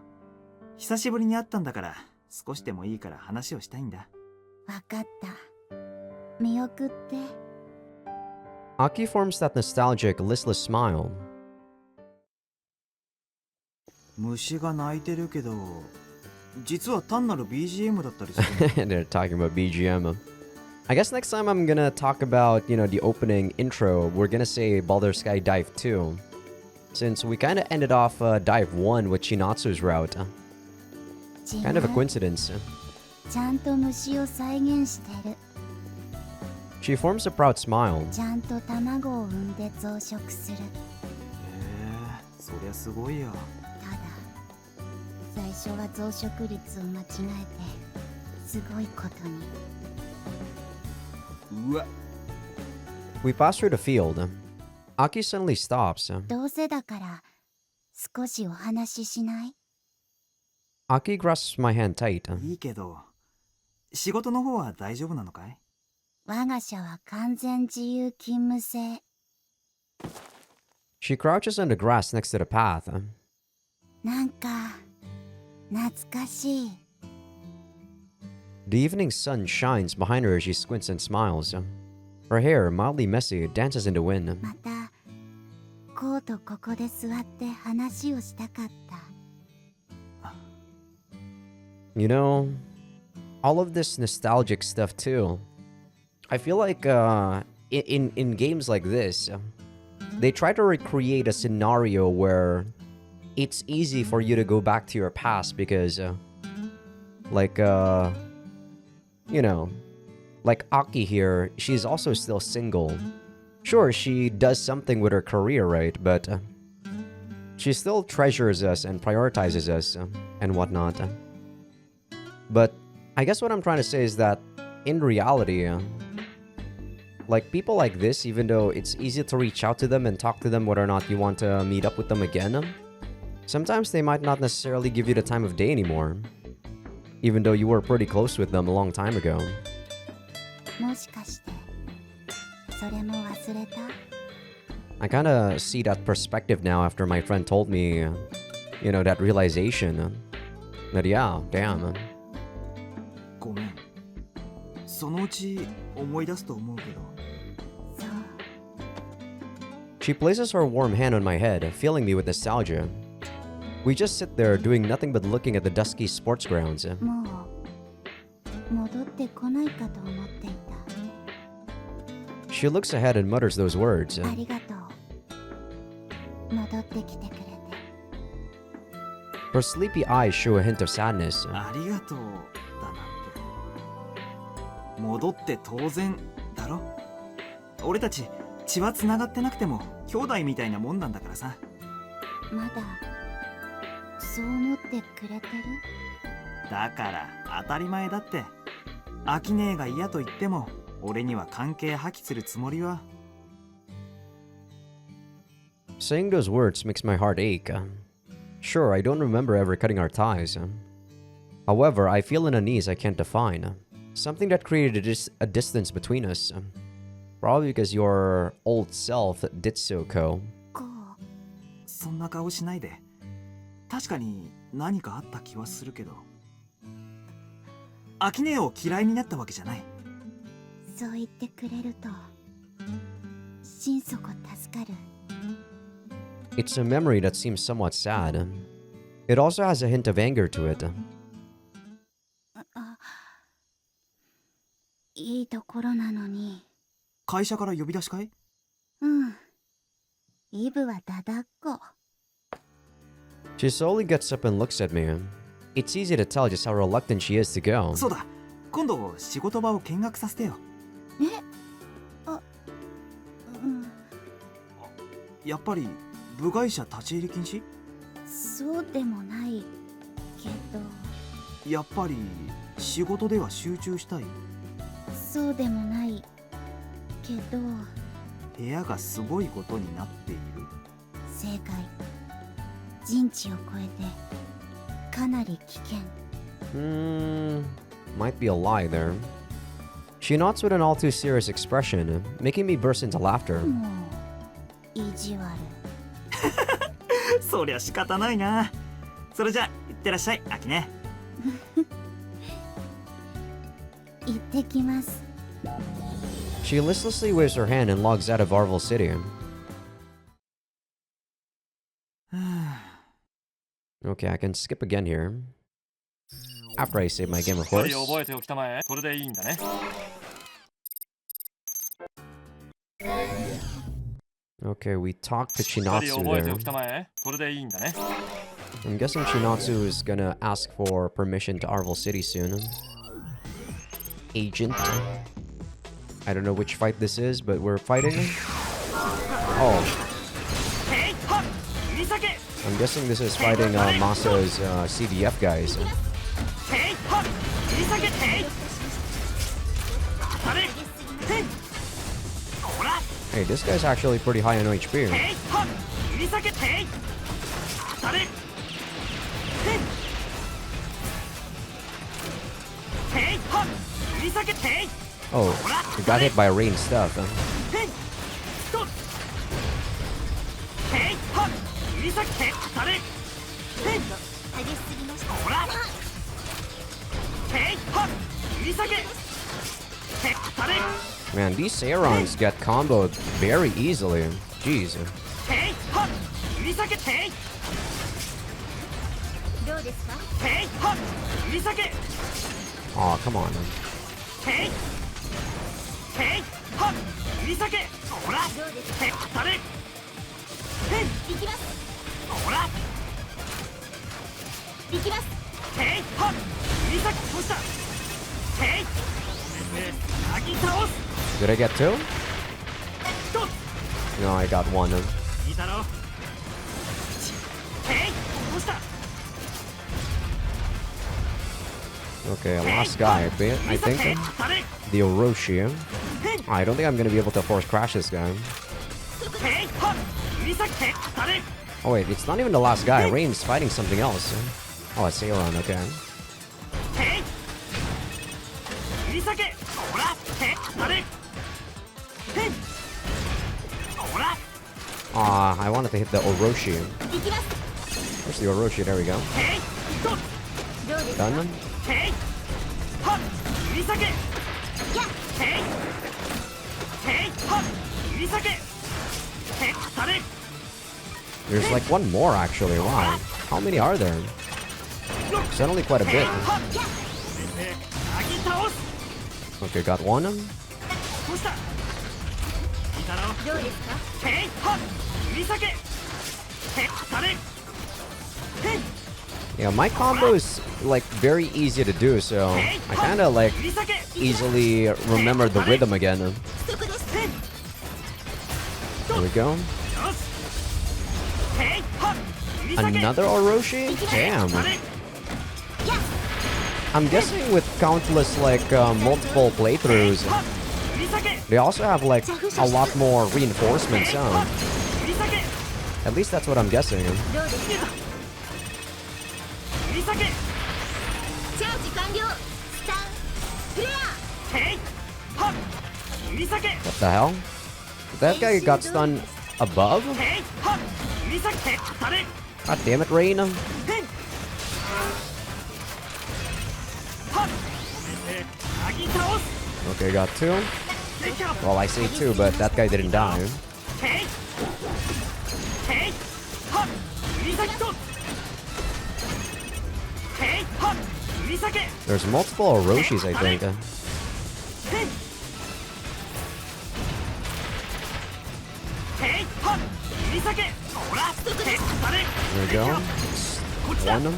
久しぶりに会ったんだから少しでもいいから話をしたいんだ。わかった。見送って。Aki forms that nostalgic, listless smile. 虫が鳴いてるけど、実は単なる BGM だったりする。They're talking about BGM. I guess next time I'm gonna talk about, the opening intro. We're gonna say Baldr Sky Dive 2. Since we kind of ended off Dive 1 with Chinatsu's route. Kind of a coincidence. ちゃんと虫を再現してる。She forms a proud smile. ちゃんと卵を産んで増殖する。そりゃすごいよ。ただ、最初は増殖率を間違えて、すごいことに。うわ。We pass through the field. Aki suddenly stops. どうせだから、少しお話ししない？ Aki grasps my hand tight. いいけど、仕事の方は大丈夫なのかい？我が社は完全自由勤務制。She crouches on the grass next to the path. なんか、懐かしい。The evening sun shines behind her as she squints and smiles. Her hair, mildly messy, dances in the wind. また、こうとここで座って話をしたかった。You know, all of this nostalgic stuff too. I feel like in games like this, they try to recreate a scenario where it's easy for you to go back to your past because, like Aki here, she's also still single. Sure, she does something with her career, right? But she still treasures us and prioritizes us and whatnot. But I guess what I'm trying to say is that in reality, like people like this, even though it's easy to reach out to them and talk to them whether or not you want to meet up with them again, sometimes they might not necessarily give you the time of day anymore, even though you were pretty close with them a long time ago. もしかして、それも忘れた？ I kind of see that perspective now after my friend told me, you know, that realization. That yeah, damn. ごめん。そのうち思い出すと思うけど。そう She places her warm hand on my head, filling me with nostalgia. We just sit there doing nothing but looking at the dusky sports grounds. もう戻ってこないかと思ってい She looks ahead and mutters those words. たありがとう戻ってきてくれて Her sleepy eyes show a hint of sadness. ありがとうだなんて。戻って当然だろ。俺たち血は繋がってなくても兄弟みたいなもんなんだからさ。まだそう思ってくれてるだから当たり前だって。アキネーが嫌と言っても俺には関係破棄するつもりは。 Saying those words makes my heart ache. Sure, I don't remember ever cutting our ties. However, I feel an unease I can't define. Something that created a distance between us. Probably because your old self did so, Ko. こうそんな顔しないで。確かに何かあった気はするけど。アキネーを嫌いになったわけじゃない。そう言ってくれると心底助かる It's a memory that seems somewhat sad. It also has a hint of anger to it. あいいところなのに会社から呼び出しかい？うんイブはだだっこ She slowly gets up and looks at me. It's easy to tell just how reluctant she is to go. そうだ。今度仕事場を見学させてよ。えあうんやっぱり部外者立ち入り禁止？そうでもないけどやっぱり仕事では集中したい。そうでもないけど部屋がすごいことになっている。正解人知を超えてかなり危険 Might be a lie there. She nods with an all too serious expression, making me burst into laughter. もう意地悪そりゃ仕方ないな。それじゃ行ってらっしゃい、アキネ。行ってきます She listlessly waves her hand and logs out of Arvel City. Okay, I can skip again here. After I save my game, of しっか course. り覚えておきたまえ。それでいいんだね。 Okay, we talked to しっかり Chinatsu 覚えて there. おきたまえ。それでいいんだね。 I'm guessing Chinatsu is gonna ask for permission to Arvel City soon. Agent. I don't know which fight this is, but we're fighting. Oh, I'm guessing this is fighting Masa's CDF guys. Hey, this guy's actually pretty high on HP. Oh, he got hit by rain stuff. Man, these Sairons get comboed very easily. Jeez. Oh, come on. Did I get two? No, I got one. Okay, last guy, I think. The Orochi. I don't think I'm gonna be able to force crash this guy. Oh wait, it's not even the last guy. Rain's fighting something else. Oh, it's Seiron, okay. I wanted to hit the Orochi. Where's the Orochi? There we go. Done them? There's like one more actually. Wow. How many are there? Suddenly quite a bit. Okay, got one. Yeah, my combo is like very easy to do, so I kind of like easily remember the rhythm again. There we go. Another Orochi? Damn. I'm guessing with countless like multiple playthroughs, they also have like a lot more reinforcements. At least that's what I'm guessing. What the hell? That guy got stunned above? God damn it, Rain. Okay, got two. Well, I say two, but that guy didn't die. There's multiple Orochis, I think. There we go. One of them.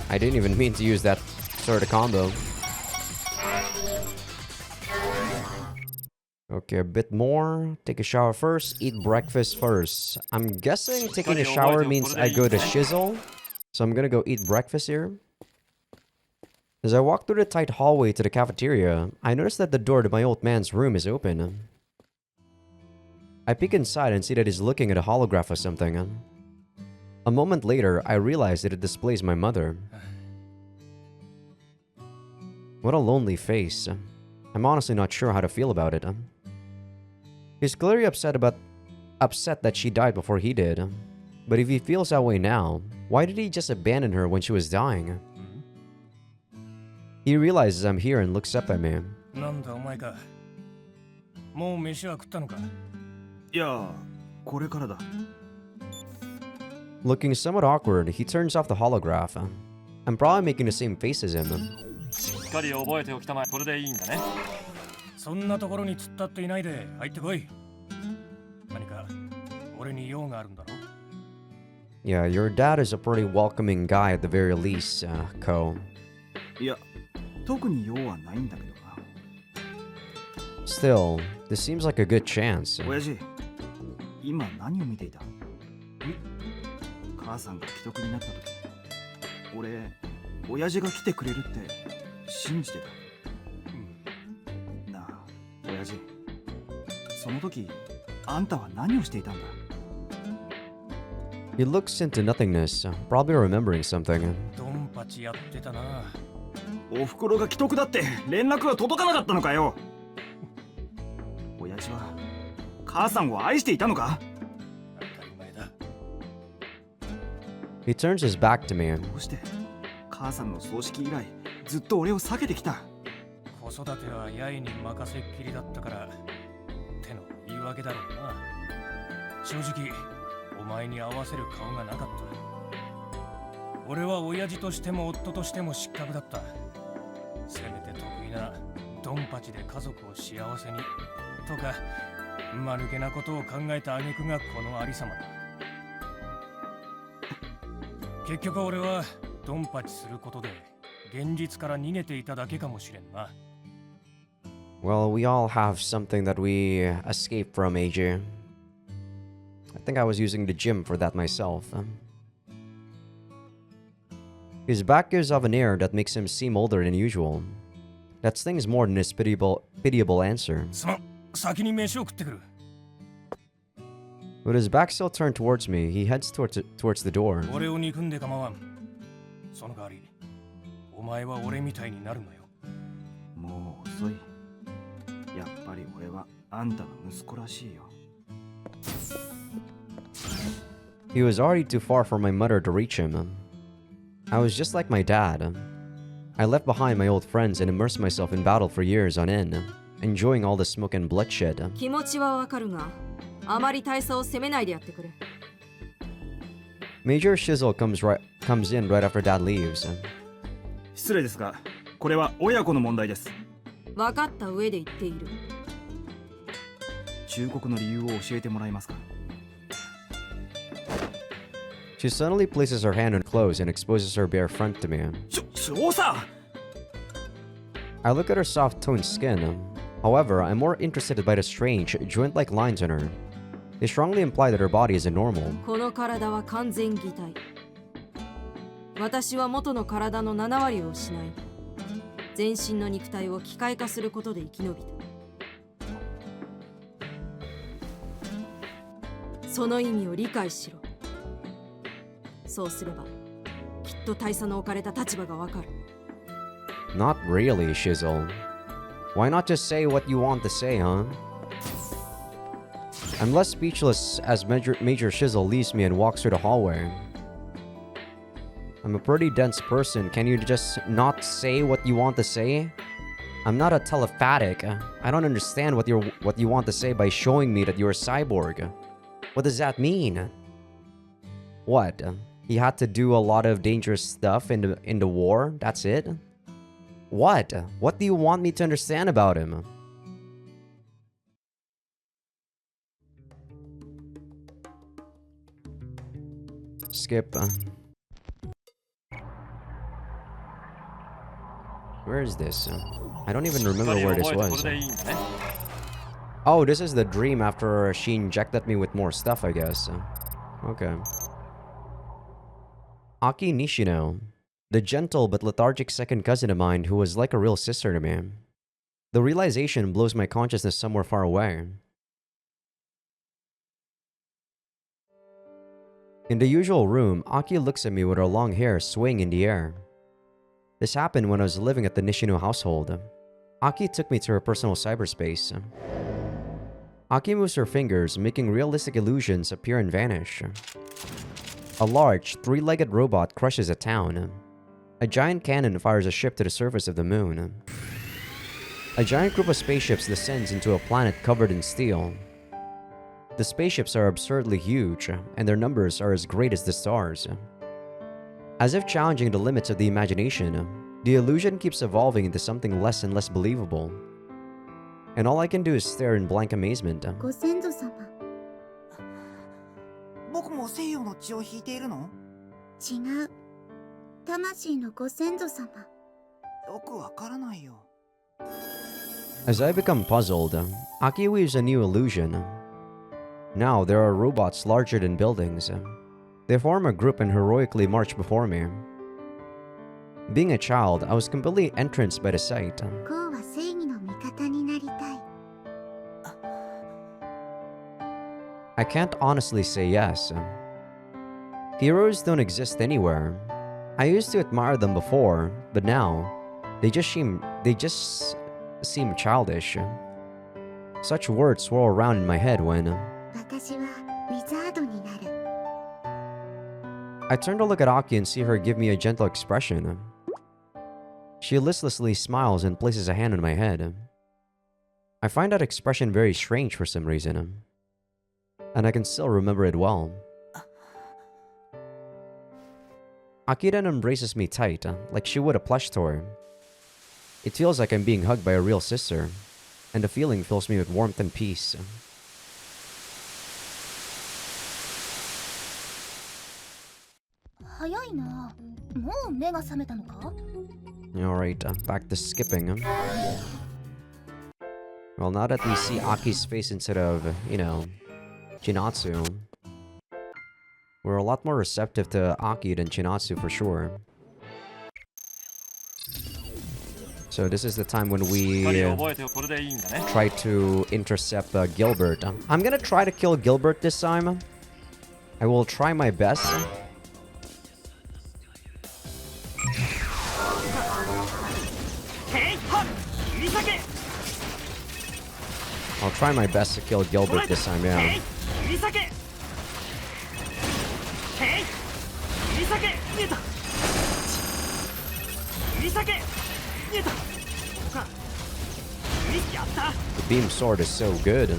I didn't even mean to use that sort of combo. Okay, a bit more. Take a shower first, eat breakfast first. I'm guessing taking a shower means I go to Shizzle. So I'm gonna go eat breakfast here. As I walk through the tight hallway to the cafeteria, I notice that the door to my old man's room is open. I peek inside and see that he's looking at a holograph or something. A moment later, I realize that it displays my mother. What a lonely face. I'm honestly not sure how to feel about it. He's clearly upset that she died before he did. But if he feels that way now, why did he just abandon her when she was dying? He realizes I'm here and looks up at me. Looking somewhat awkward, he turns off the holograph. I'm probably making the same face as him. しっかり覚えておきたまえ。それでいいんだね。そんなところに突っ立っていないで入ってこい。何か俺に用があるんだろ? Yeah, your dad is a pretty welcoming guy at the very least, Ko. いや、特に用はないんだけどな。Still, this seems like a good chance. 親父、今何を見ていた？母さんが既得になった時、俺、親父が来てくれるって信じてた。なあ、親父、その時、あんたは何をしていたんだ？ He looks into nothingness, probably remembering something. ドンパチやってたな。おふくろが既得だって連絡が届かなかったのかよ。親父は母さんを愛していたのか？ He turns his back to me. どうして母さんの葬式以来ずっと俺を避けてきた？子育ては八重に任せっきりだったからっての言い訳だろうな。正直お前に合わせる顔がなかった。俺は親父としても夫としても失格だった。せめて得意なドンパチで家族を幸せにとか間抜けなことを考えた挙句がこのありさまだ。結局俺はドンパチすることで現実から逃げていただけかもしれんな。Well, we all have something that we escape from, AJ. I think I was using the gym for that myself. His back gives off an air that makes him seem older than usual. That stings more than his pitiable answer. すまん、先に飯を食ってくる。With his back still turned towards me, he heads towards the door. 俺を憎んで構わん。その代わり、お前は俺みたいになるなよ。もう遅い。やっぱり俺はあんたの息子らしいよ。He was already too far for my mother to reach him. I was just like my dad. I left behind my old friends and immersed myself in battle for years on end, enjoying all the smoke and bloodshed. 気持ちはわかるが、あまり大佐を責めないでやってくれ。Major Shizzle comes in right after Dad leaves. 失礼ですが、これは親子の問題です。分かった上で言っている。忠告の理由を教えてもらえますか？ She suddenly places her hand on clothes and exposes her bare front to me. 少佐! I look at her soft-toned skin. However, I'm more interested by the strange, joint-like lines on her. They strongly imply that her body isn't normal. この体は完全擬態。私は元の体の7割を失い、全身の肉体を機械化することで生き延びた。その意味を理解しろ。そうすれば、きっと大佐の置かれた立場がわかる。Not really, Shizzle. Why not just say what you want to say, huh? I'm left speechless as Major Shizzle leaves me and walks through the hallway. I'm a pretty dense person. Can you just not say what you want to say? I'm not a telepathic. I don't understand what you want to say by showing me that you're a cyborg. What does that mean? What? He had to do a lot of dangerous stuff in the war? That's it? What? What do you want me to understand about him? Skip. Where is this? I don't even remember where this was. Oh, this is the dream after she injected me with more stuff, I guess. Okay. Aki Nishino, the gentle but lethargic second cousin of mine who was like a real sister to me. The realization blows my consciousness somewhere far away. In the usual room, Aki looks at me with her long hair swaying in the air. This happened when I was living at the Nishino household. Aki took me to her personal cyberspace. Aki moves her fingers, making realistic illusions appear and vanish. A large, three-legged robot crushes a town. A giant cannon fires a ship to the surface of the moon. A giant group of spaceships descends into a planet covered in steel. The spaceships are absurdly huge, and their numbers are as great as the stars. As if challenging the limits of the imagination, the illusion keeps evolving into something less and less believable. And all I can do is stare in blank amazement. ご先祖様。僕も西洋の血を引いているの？違う。魂のご先祖様。よくわからないよ。As I become puzzled, Aki weaves a new illusion. Now there are robots larger than buildings. They form a group and heroically march before me. Being a child, I was completely entranced by the sight. こうは正義の味方になりたい。I can't honestly say yes. Heroes don't exist anywhere. I used to admire them before, but now they just seem childish. Such words swirl around in my head when 私はウィザードになる。 I turn to look at Aki and see her give me a gentle expression. She listlessly smiles and places a hand on my head. I find that expression very strange for some reason, and I can still remember it well. Aki then embraces me tight, like she would a plush toy. It feels like I'm being hugged by a real sister, and the feeling fills me with warmth and peace. Alright, back to skipping. Well, now that we see Aki's face instead of, you know, Chinatsu, we're a lot more receptive to Aki than Chinatsu for sure. So this is the time when しっか we り覚えてこれでいいんだね try to intercept Gilbert. I'm gonna try to kill Gilbert this time. I will try my best. I'll try my best to kill Gilbert this time, yeah. The beam sword is so good.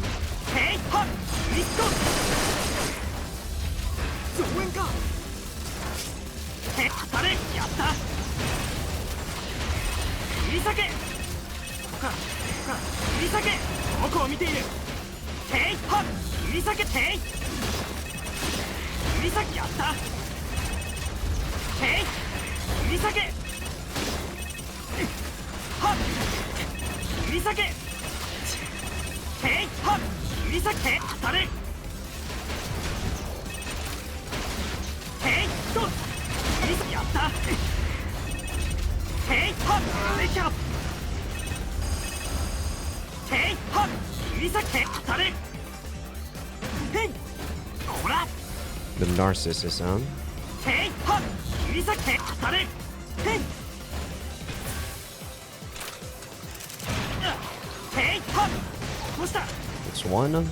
The Narcissus, huh? It's one.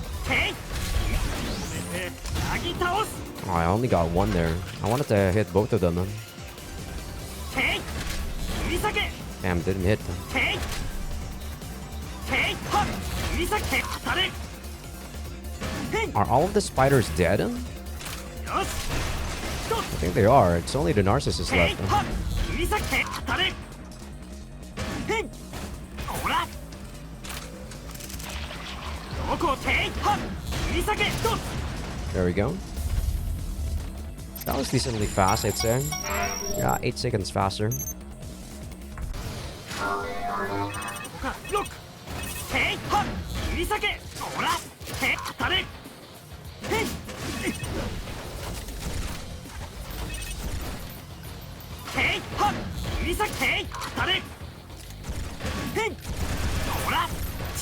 Oh, I only got one there. I wanted to hit both of them. Damn, didn't hit them. Are all of the spiders dead? I think they are. It's only the Narcissus left. There we go. That was decently fast, I'd say. Yeah, 8 seconds faster.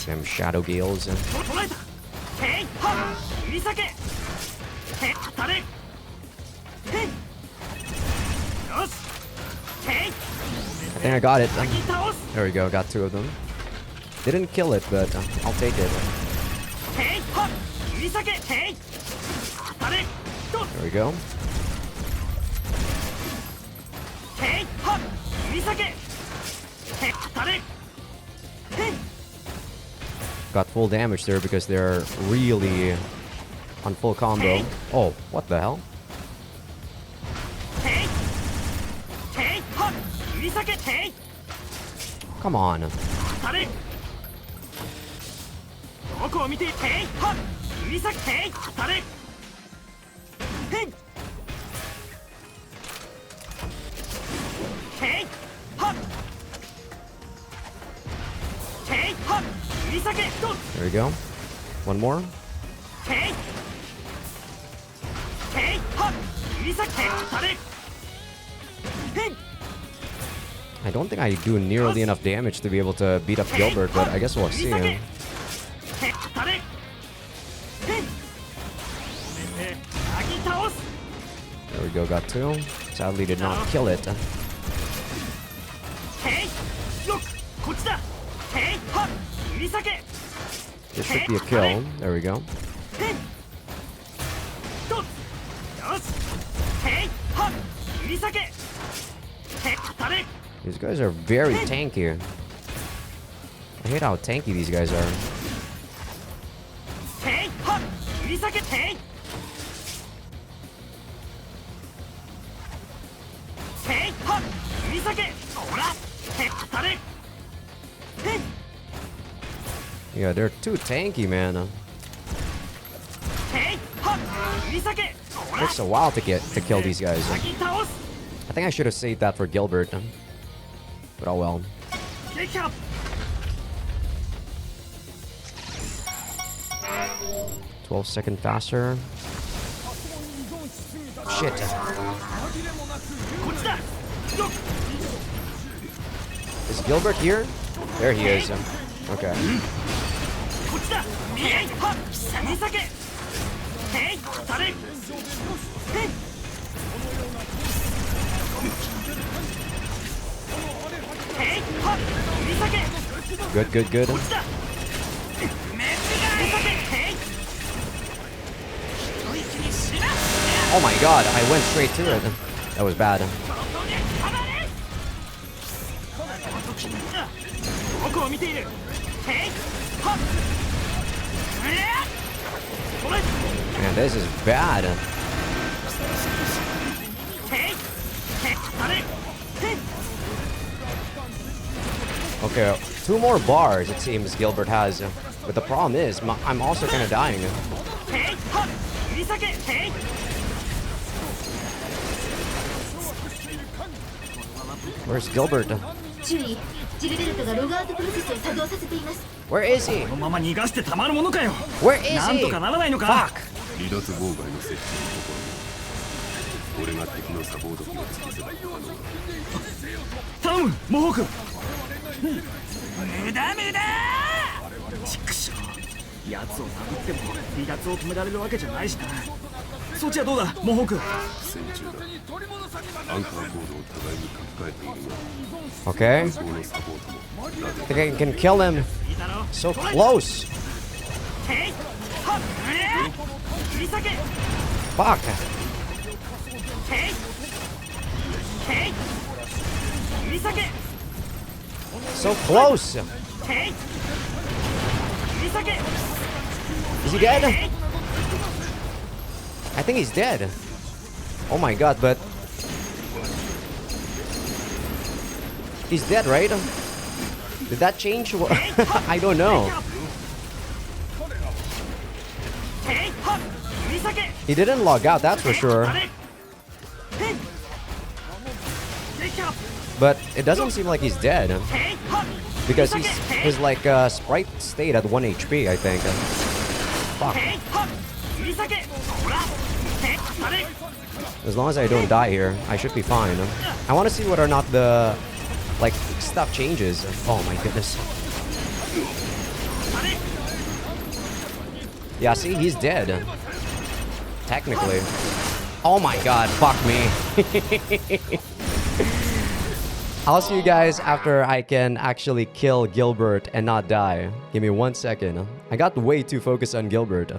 Them Shadow Gales. I think I got it. There we go, got 2 of them. Didn't kill it, but I'll take it. There we go. Got full damage there because they're really on full combo. Oh, what the hell? Come on. There we go. One more. I don't think I do nearly enough damage to be able to beat up Gilbert, but I guess we'll see. There we go, got 2. Sadly did not kill it. This should be a kill. There we go. These guys are very tanky. I hate how tanky these guys are. Yeah, they're too tanky, man. Takes a while to kill these guys. I think I should have saved that for Gilbert. But oh well. 12 seconds faster. Shit. Is Gilbert here? There he is. Okay. こっちだ見えはっ見避けへい当たれへい Good, good, good. Oh my god, I went straight to it. That was bad. Man, this is bad. Okay, 2 more bars it seems Gilbert has. But the problem is, I'm also kind of dying. Where's Gilbert? 注意ジルベルトがログアウトプロセスを作動させています Where is he? このまま逃がしてたまるものかよ Where is なんと he? かならないのか Fuck! 離脱妨害の設置のところ俺が敵のサポート機を突きせば頼むモホーク無駄無駄チクショー奴を殴っても離脱を止められるわけじゃないしなそっちはどうだモホーク戦中だアンカーコードを互いに書き換えているが Okay. そのサポートも I think I can kill him. So close. Fuck. So close. Is he dead? I think he's dead. Oh my god, but he's dead, right? Did that change? I don't know. He didn't log out, that's for sure. But it doesn't seem like he's dead. Because his like sprite stayed at 1 HP, I think. Fuck. As long as I don't die here, I should be fine. I want to see whether or not the like stuff changes. Oh my goodness. Yeah, see, he's dead. Technically. Oh my god, fuck me. I'll see you guys after I can actually kill Gilbert and not die. Give me 1 second. I got way too focused on Gilbert.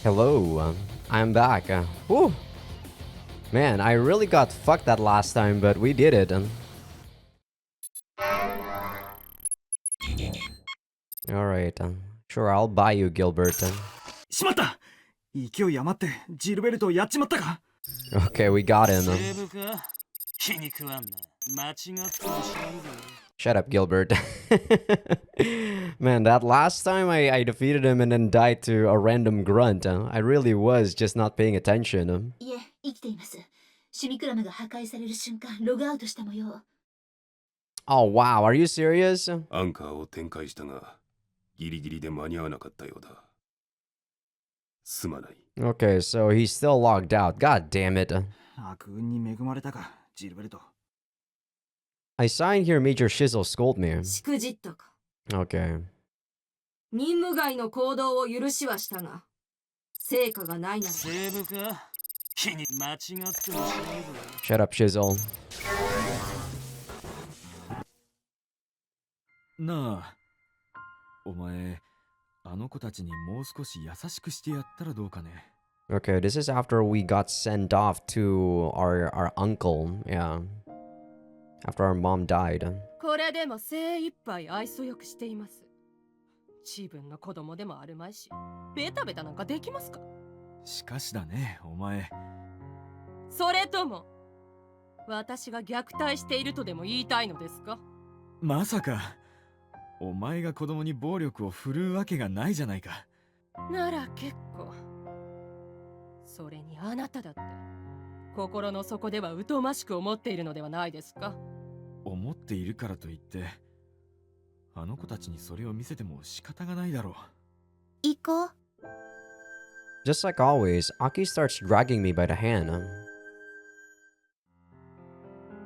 Hello, I'm back. Whew. Man, I really got fucked that last time, but we did it. Alright, sure, I'll buy you, Gilbert. しまった勢い余ってジルベルトをやっちまったか Okay, we got him. セーブか気に食わんな間違ってもしないぞ Shut up, Gilbert. Man, that last time I defeated him and then died to a random grunt. I really was just not paying attention. いえ生きていますシミクラムが破壊される瞬間ログアウトした模様 Oh, wow. Are you serious? アンカーを展開したがギリギリで間に合わなかったようだすまない Okay, so he's still logged out. God damn it. 悪運に恵まれたかジルベルト I saw in here Major Shizzle scold me. しくじったか Okay. 任務外の行動を許しはしたが成果がないならセーブか気に間違ってもしないぞ Shut up, Shizzle. なあお前あの子たちにもう少し優しくしてやったらどうかね Okay, this is after we got sent off to our uncle. Yeah. After our mom died. これでも精一杯愛想よくしています自分の子供でもあるまいしベタベタなんかできますかしかしだねお前それとも私が虐待しているとでも言いたいのですかまさかお前が子供に暴力を振るうわけがないじゃないかなら結構それにあなただって心の底では疎ましく思っているのではないですか思っているからといってあの子たちにそれを見せても仕方がないだろう行こう Just like always, Aki starts dragging me by the hand.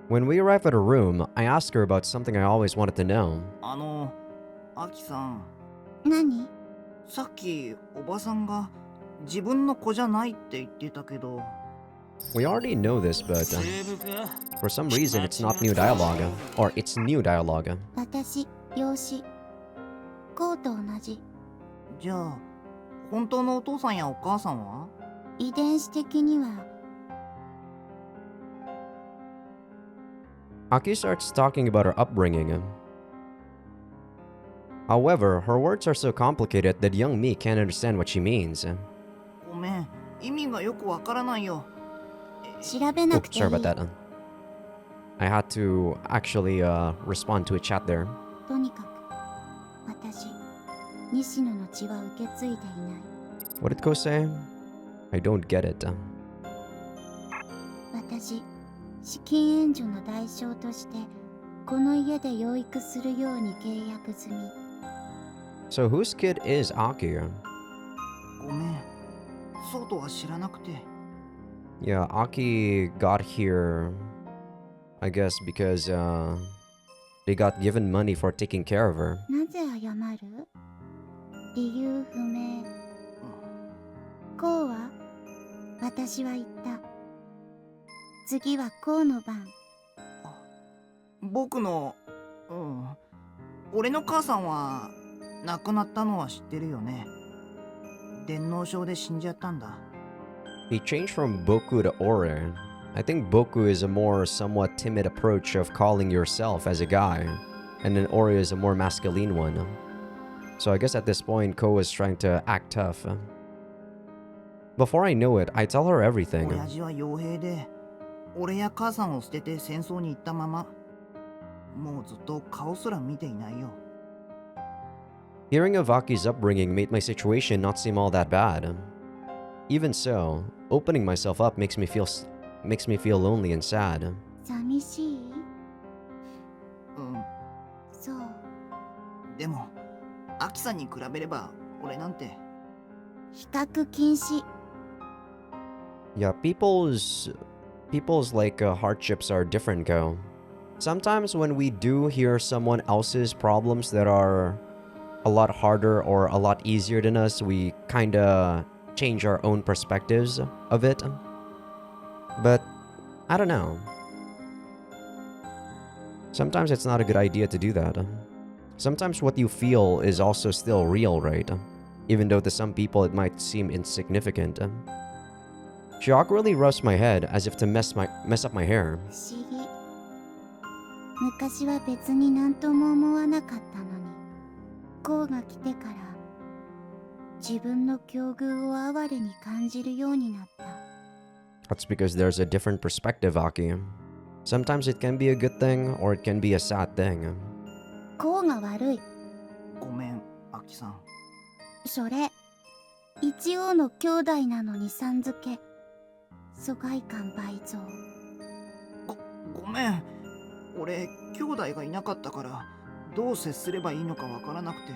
When we arrive at her room, I ask her about something I always wanted to know. アキさん、何？さっきおばさんが自分の子じゃないって言ってたけど。We already know this, but セーブか for some reason it's not new dialogue. Or it's new dialogue. 私、養子。こうと同じ。じゃあ、本当のお父さんやお母さんは？遺伝子的には。Aki starts talking about her upbringing. However, her words are so complicated that young me can't understand what she means. ごめん、意味がよくわからないよ。調べな Oh, くていい。 sorry about that. I had to actually respond to a chat there. とにかく、私、西野の血は受け継いでいない。What did Ko say? I don't get it. 私、資金援助の代償として、この家で養育するように契約済み。So whose kid is Aki? ごめん、そうとは知らなくて。Yeah, Aki got here, I guess, because they got given money for taking care of her. なぜ謝る？理由不明。こうは？私は言った。次はこうの番。僕の、俺の母さんは亡くなったのは知ってるよね。電脳症で死んじゃったんだ。He changed from Boku to Ore. I think Boku is a more somewhat timid approach of calling yourself as a guy, and then Ore is a more masculine one. So I guess at this point, Ko was trying to act tough. Before I know it, I tell her everything. 親父は傭兵で、俺や母さんを捨てて戦争に行ったまま、もうずっと顔すら見ていないよ。Hearing of Aki's upbringing made my situation not seem all that bad. Even so, opening myself up makes me feel lonely and sad. 寂しい？そう。でも、アキさんに比べれば、俺なんて。比較禁止。Yeah, people's like hardships are different, Go. Sometimes when we do hear someone else's problems that are a lot harder or a lot easier than us, we kinda change our own perspectives of it. But I don't know. Sometimes it's not a good idea to do that. Sometimes what you feel is also still real, right? Even though to some people it might seem insignificant. She awkwardly rubs my head as if to mess up my hair. 不思議。昔は別になんとも思わなかったのに、こうが来てから自分の境遇を哀れに感じるようになった。That's because there's a different perspective, Aki. Sometimes it can be a good thing or it can be a sad thing. こうが悪い。ごめん、アキさん。それ、一王の兄弟なのにさん付け。疎外感倍増。ごめん。俺、兄弟がいなかったから、どう接すればいいのかわからなくて。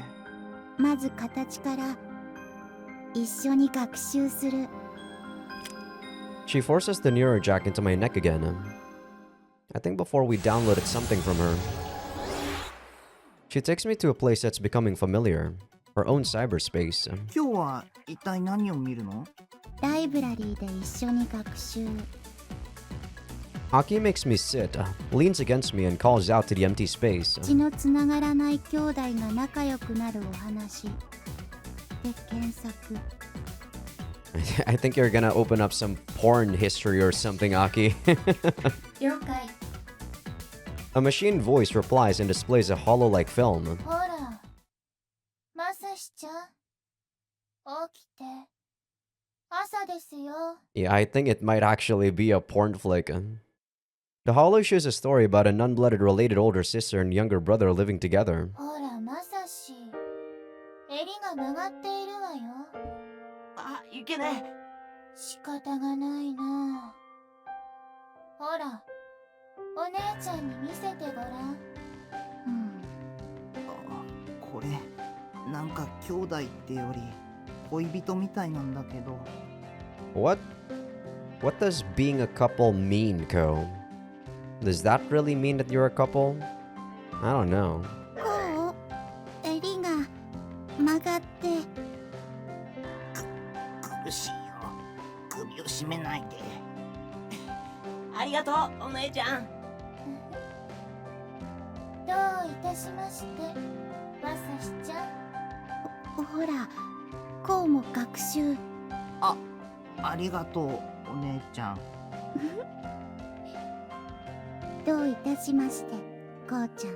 まず形から一緒に学習する。She forces the neural jack into my neck again. I think before we downloaded something from her. She takes me to a place that's becoming familiar. Her own cyberspace. 今日は一体何を見るの？ライブラリーで一緒に学習。Aki makes me sit, leans against me and calls out to the empty space. 血のつながらない兄弟が仲良くなるお話で検索。I think you're gonna open up some porn history or something, Aki. 了解。 A machine voice replies and displays a hollow-like film. ほら、まさしちゃん、起きて。朝ですよ。 Yeah, I think it might actually be a porn flick. The hollow shows a story about an unblooded related older sister and younger brother living together. ほら、まさし。襟が曲がっているわよ。あ、いけねえ。仕方がないな。ほら、お姉ちゃんに見せてごらん。これ、なんか兄弟ってより恋人みたいなんだけど。What does being a couple mean, Ko? Does that really mean that you're a couple? I don't know. こう襟が曲がって。苦しいよ。首を絞めないで。ありがとう、お姉ちゃん。どういたしまして、わさしちゃん。ほら、こうも学習。ありがとう、お姉ちゃん。どういたしまして、こうちゃん。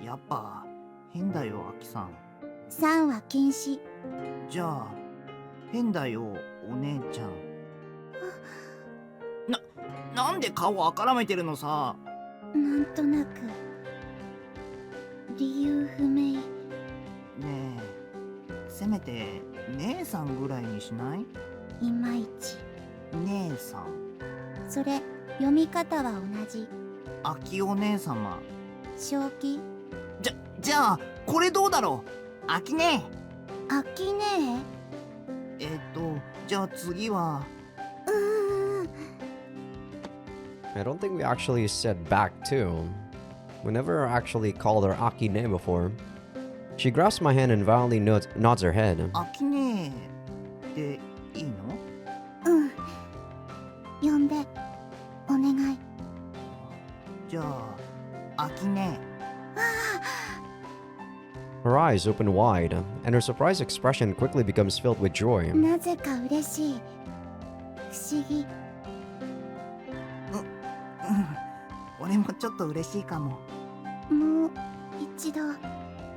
やっぱ変だよ、アキさん。3は禁止。じゃあ変だよ、お姉ちゃん。なんで顔あからめてるのさ。なんとなく理由不明。ねえ、せめて姉さんぐらいにしない？いまいち。姉さん。それ読み方は同じ。秋お姉様。正気。じゃあこれどうだろう、秋姉。秋ねじゃあ次は。I don't think we actually said back too. We never actually called her Akine before. She grasps my hand and violently nods her head. 秋姉でいいの？うん。呼んでお願い。じゃあ秋姉。Her eyes open wide, and her surprised expression quickly becomes filled with joy. なぜか嬉しい。不思議。俺もちょっと嬉しいかも。もう一度。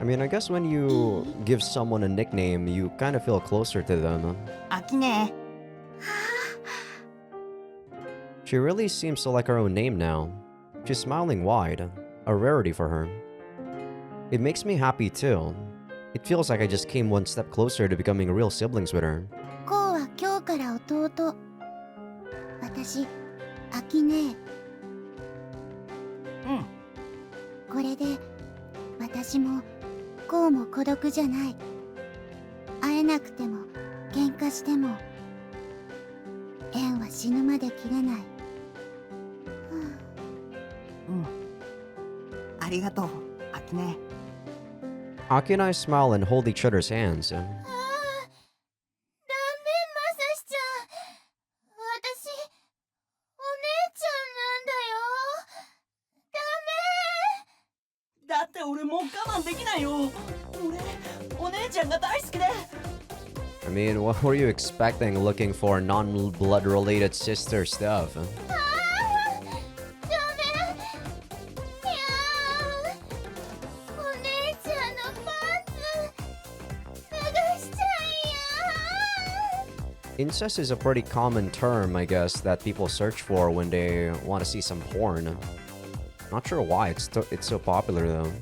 I mean, I guess when you give someone a nickname, you kind of feel closer to them. 秋姉。She really seems to like her own name now. She's smiling wide, a rarity for her. It makes me happy too. It feels like I just came one step closer to becoming real siblings with her. こうは今日から弟。私、秋ね。これで私もこうも孤独じゃない。会えなくても喧嘩しても縁は死ぬまで切れない。ありがとう、秋音。Aki and I smile and hold each other's hands. ダメ、まさしちゃん。私、お姉ちゃんなんだよ。ダメ。だって俺もう我慢できないよ。俺、お姉ちゃんが大好きで。I mean, what were you expecting looking for non-blood related sister stuff? 'Incest is a pretty common term, I guess, that people search for when they want to see some porn. Not sure why it's so popular though.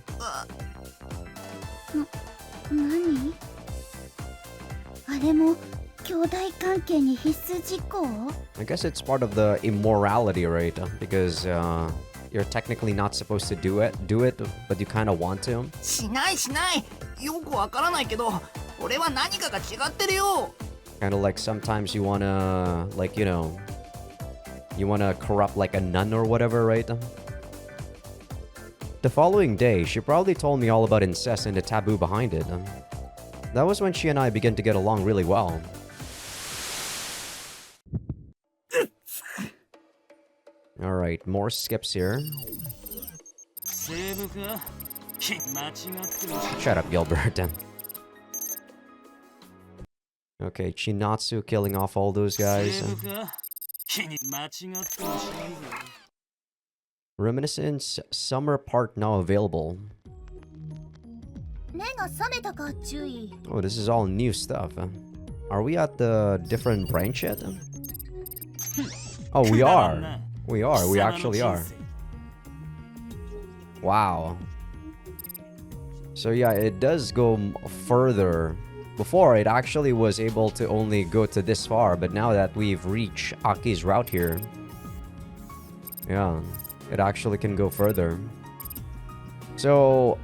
何？あれも兄弟関係に必須事項？ I guess it's part of the immorality, right? Because you're technically not supposed to do it, but you kind of want to. しないしない。よくわからないけど、俺は何かが違ってるよ。Kind of like sometimes you wanna, like, you know, you wanna corrupt like a nun or whatever, right? The following day, she probably told me all about incest and the taboo behind it. That was when she and I began to get along really well. Alright, more skips here. Shut up, Gilbert. Okay, Chinatsu killing off all those guys. Reminiscence Summer Part now available. Oh, this is all new stuff. Are we at the different branch yet? Oh, we are. We are. We actually are. Wow. So yeah, it does go further. Before, it actually was able to only go to this far, but now that we've reached Aki's route here, yeah, it actually can go further. So,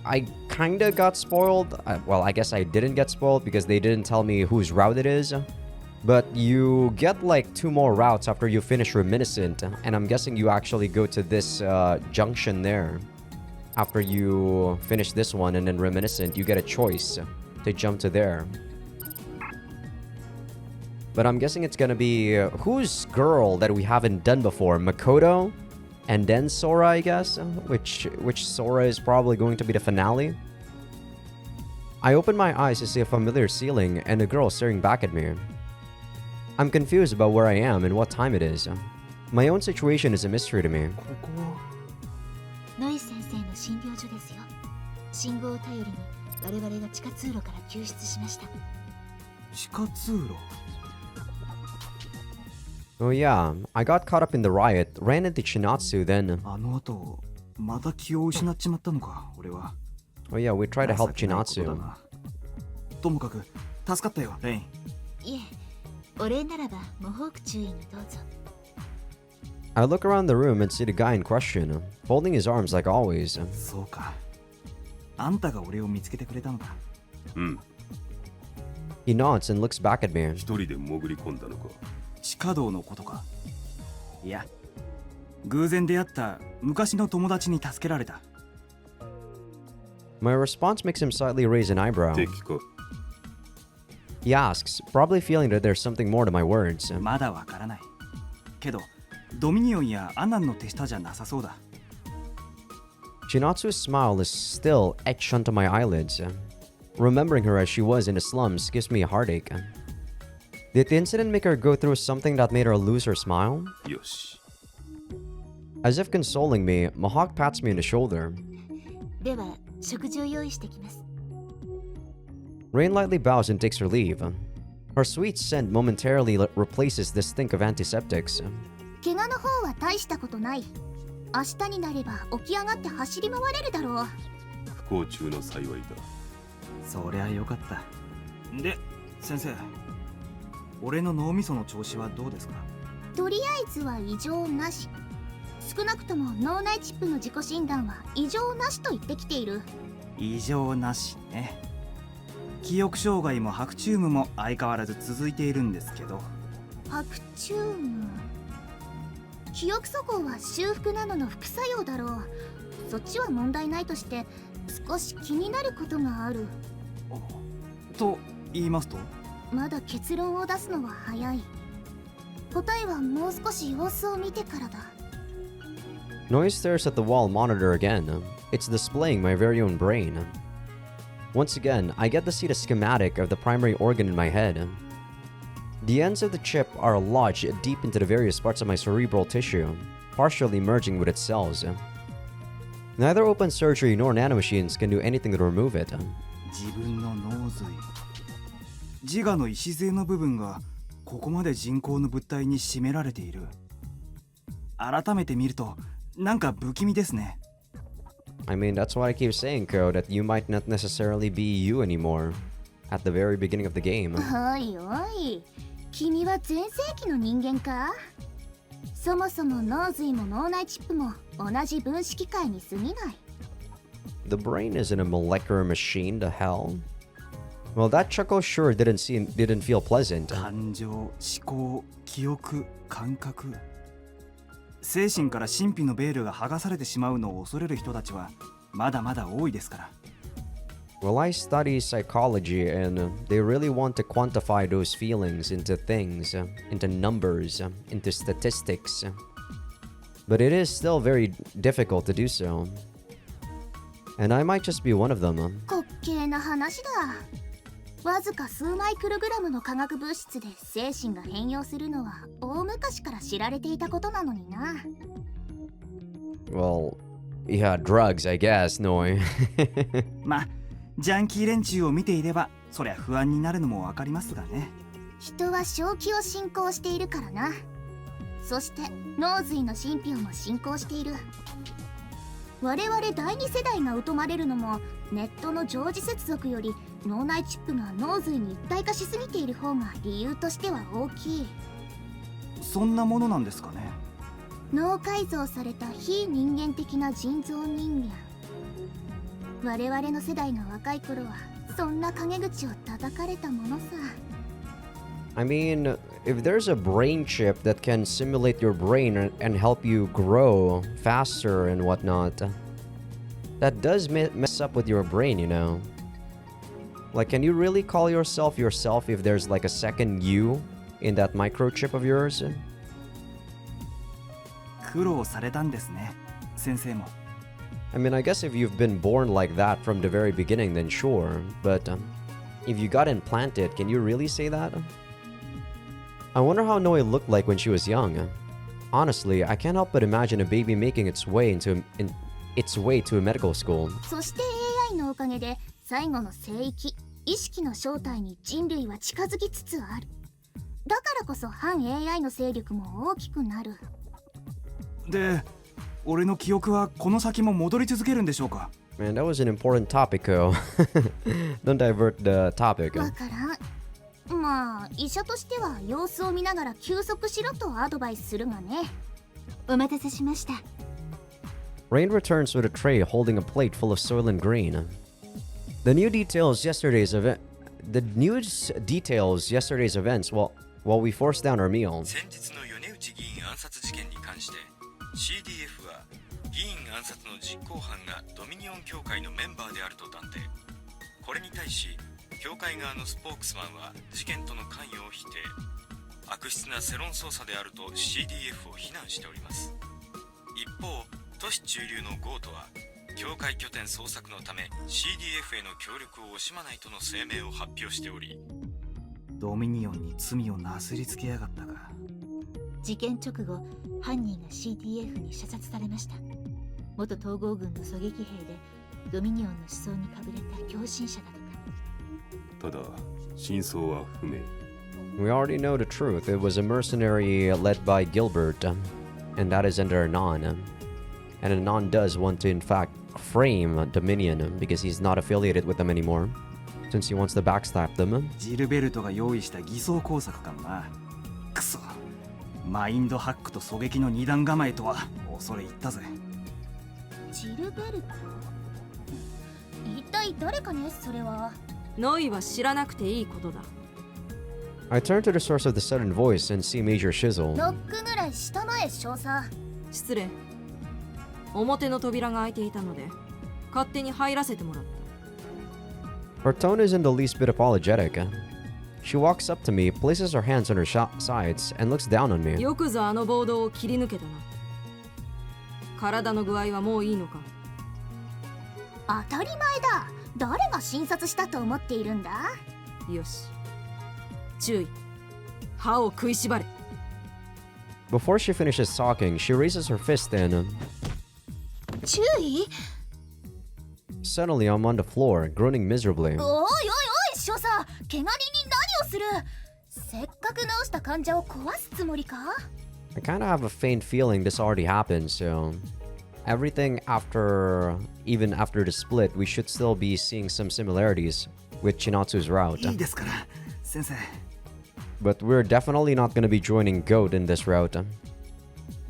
I kinda got spoiled. Well, I guess I didn't get spoiled because they didn't tell me whose route it is. But you get like 2 more routes after you finish Reminiscent, and I'm guessing you actually go to this junction there. After you finish this one and then Reminiscent, you get a choice to jump to there. But I'm guessing it's gonna be who's girl that we haven't done before? Makoto, and then Sora, I guess. Which Sora is probably going to be the finale. I open my eyes to see a familiar ceiling and a girl staring back at me. I'm confused about where I am and what time it is. My own situation is a mystery to me. ノイ先生の診療所ですよ。信号を頼りに我々が地下通路から救出しました。地下通路 Oh yeah, I got caught up in the riot, ran into Chinatsu, then... あの後また気を失っちまったのか俺は。 Oh yeah, we tried to help 情けないことだ Chinatsu. な。ともかく助かったよレイン。いえ、お礼ならばモホーク中尉にどうぞ。 I look around the room and see the guy in question, folding his arms like always. そうか。あんたが俺を見つけてくれたのか。うん。 He nods and looks back at me. 一人で潜り込んだのか。地下道のことか。いや、偶然出会った昔の友達に助けられた。 My response makes him slightly raise an eyebrow. 敵か。 He asks, probably feeling that there's something more to my words. まだわからない。けど、ドミニオンやアナンの手下じゃなさそうだ。 Chinatsu's smile is still etched onto my eyelids. Remembering her as she was in the slums gives me a heartache. Did the incident make her go through something that made her lose her smile? よし。 As if consoling me, Mahawk pats me on the shoulder. では食事を用意してきます。 Rain lightly bows and takes her leave. Her sweet scent momentarily replaces the stink of antiseptics. 怪我の方は大したことない。明日になれば起き上がって走り回れるだろう。不幸中の幸いだ。そりゃよかった。で、先生、俺の脳みその調子はどうですか？とりあえずは異常なし。少なくとも脳内チップの自己診断は異常なしと言ってきている。異常なしね。記憶障害も白チュームも相変わらず続いているんですけど。白チューム。記憶阻抗は修復などの副作用だろう。そっちは問題ないとして少し気になることがある。と言いますと？まだ結論を出すのは早い。答えはもう少し様子を見てからだ。 Noise stares at the wall monitor again. It's displaying my very own brain. Once again, I get to see the schematic of the primary organ in my head. The ends of the chip are lodged deep into the various parts of my cerebral tissue, partially merging with its cells. Neither open surgery nor nanomachines can do anything to remove it. 自分の脳髄、自我の礎の部分がここまで人工の物体に占められている。改めて見るとなんか不気味ですね。I mean, that's what I keep saying, Ko, that you might not necessarily be you anymore at the very beginning of the game. おいおい、君は全盛期の人間か？そもそも脳髄も脳内チップも同じ分子機械に過ぎない。The brain isn't a molecular machine, the hell? Well, that chuckle sure didn't feel pleasant. 感情、思考、記憶、感覚。精神から神秘のベールが剥がされてしまうのを恐れる人たちはまだまだ多いですから。Well, I study psychology and they really want to quantify those feelings into things, into numbers, into statistics. But it is still very difficult to do so. And I might just be one of them. 滑稽な話だ。わずか数マイクログラムの化学物質で精神が変容するのは大昔から知られていたことなのにな。Well, yeah, drugs, I guess, no. まあ、ジャンキー連中を見ていればそりゃ不安になるのもわかりますがね。人は正気を信仰しているからな。そして脳髄の神秘をも信仰している。我々第二世代が疎まれるのもネットの常時接続より脳内チップが脳髄に一体化しすぎている方が理由としては大きい。そんなものなんですかね。脳改造された非人間的な人造人間。我々の世代の若い頃はそんな陰口を叩かれたものさ。I mean, if there's a brain chip that can simulate your brain and help you grow faster and whatnot, that does mess up with your brain, you know? Like, can you really call yourself if there's like a second you in that microchip of yours? 苦労されたんですね、先生も。 I mean, I guess if you've been born like that from the very beginning, then sure. But if you got implanted, can you really say that? I wonder how Noi looked like when she was young. Honestly, I can't help but imagine a baby making its way to a medical school. そして AI のおかげで最後の聖域意識の正体に人類は近づきつつある。だからこそ反 AI の勢力も大きくなる。で、俺の記憶はこの先も戻り続けるんでしょうか？ Man, that was an important topic, though. Don't divert the topic. わからん。まあ医者としては様子を見ながら休息しろとアドバイスするがね。お待たせしました。 Rain returns with a tray holding a plate full of Soylent Green. The news details yesterday's events while we forced down our meal. 先日の米内議員暗殺事件に関して CDF は議員暗殺の実行犯がドミニオン協会のメンバーであると断定。これに対し協会側のスポークスマンは事件との関与を否定。悪質な世論操作であると CDF を非難しております。一方、都市中流のゴートは協会拠点捜索のため CDF への協力を惜しまないとの声明を発表しており、ドミニオンに罪をなすりつけやがったか。事件直後、犯人が CDF に射殺されました。元統合軍の狙撃兵でドミニオンの思想にかぶれた狂信者だとか。ただ真相は不明。 We already know the truth. It was a mercenary led by Gilbert, and that is under Anon. And Anon does want to, in fact, frame Dominion because he's not affiliated with them anymore, since he wants to backstab them. ジルベルトが用意した偽装工作かもな。くそ、マインドハックと狙撃の二段構えとは恐れ入ったぜ。ジルベルト？一体誰かね、それは。ノイは知らなくていいことだ。I turn to the source of the sudden voice and see Major Shizzle. ノックぐらいしたまえ、少佐。失礼。表の扉が開いていたので勝手に入らせてもらった。 Her tone isn't the least bit apologetic. She walks up to me, places her hands on her sides, and looks down on me. よくぞあの暴動を切り抜けたな。体の具合はもういいのか？当たり前だ。誰が診察したと思っているんだ？よし。注意。歯を食いしばれ。 Before she finishes talking, she raises her fist and... 注意？ Suddenly, I'm on the floor, groaning miserably. おいおいおい、少佐、怪我人に何をする？せっかく治した患者を壊すつもりか？ I kind of have a faint feeling this already happened, so... Everything even after the split, we should still be seeing some similarities with Chinatsu's route. いいですから、先生。 But we're definitely not going to be joining Goat in this route.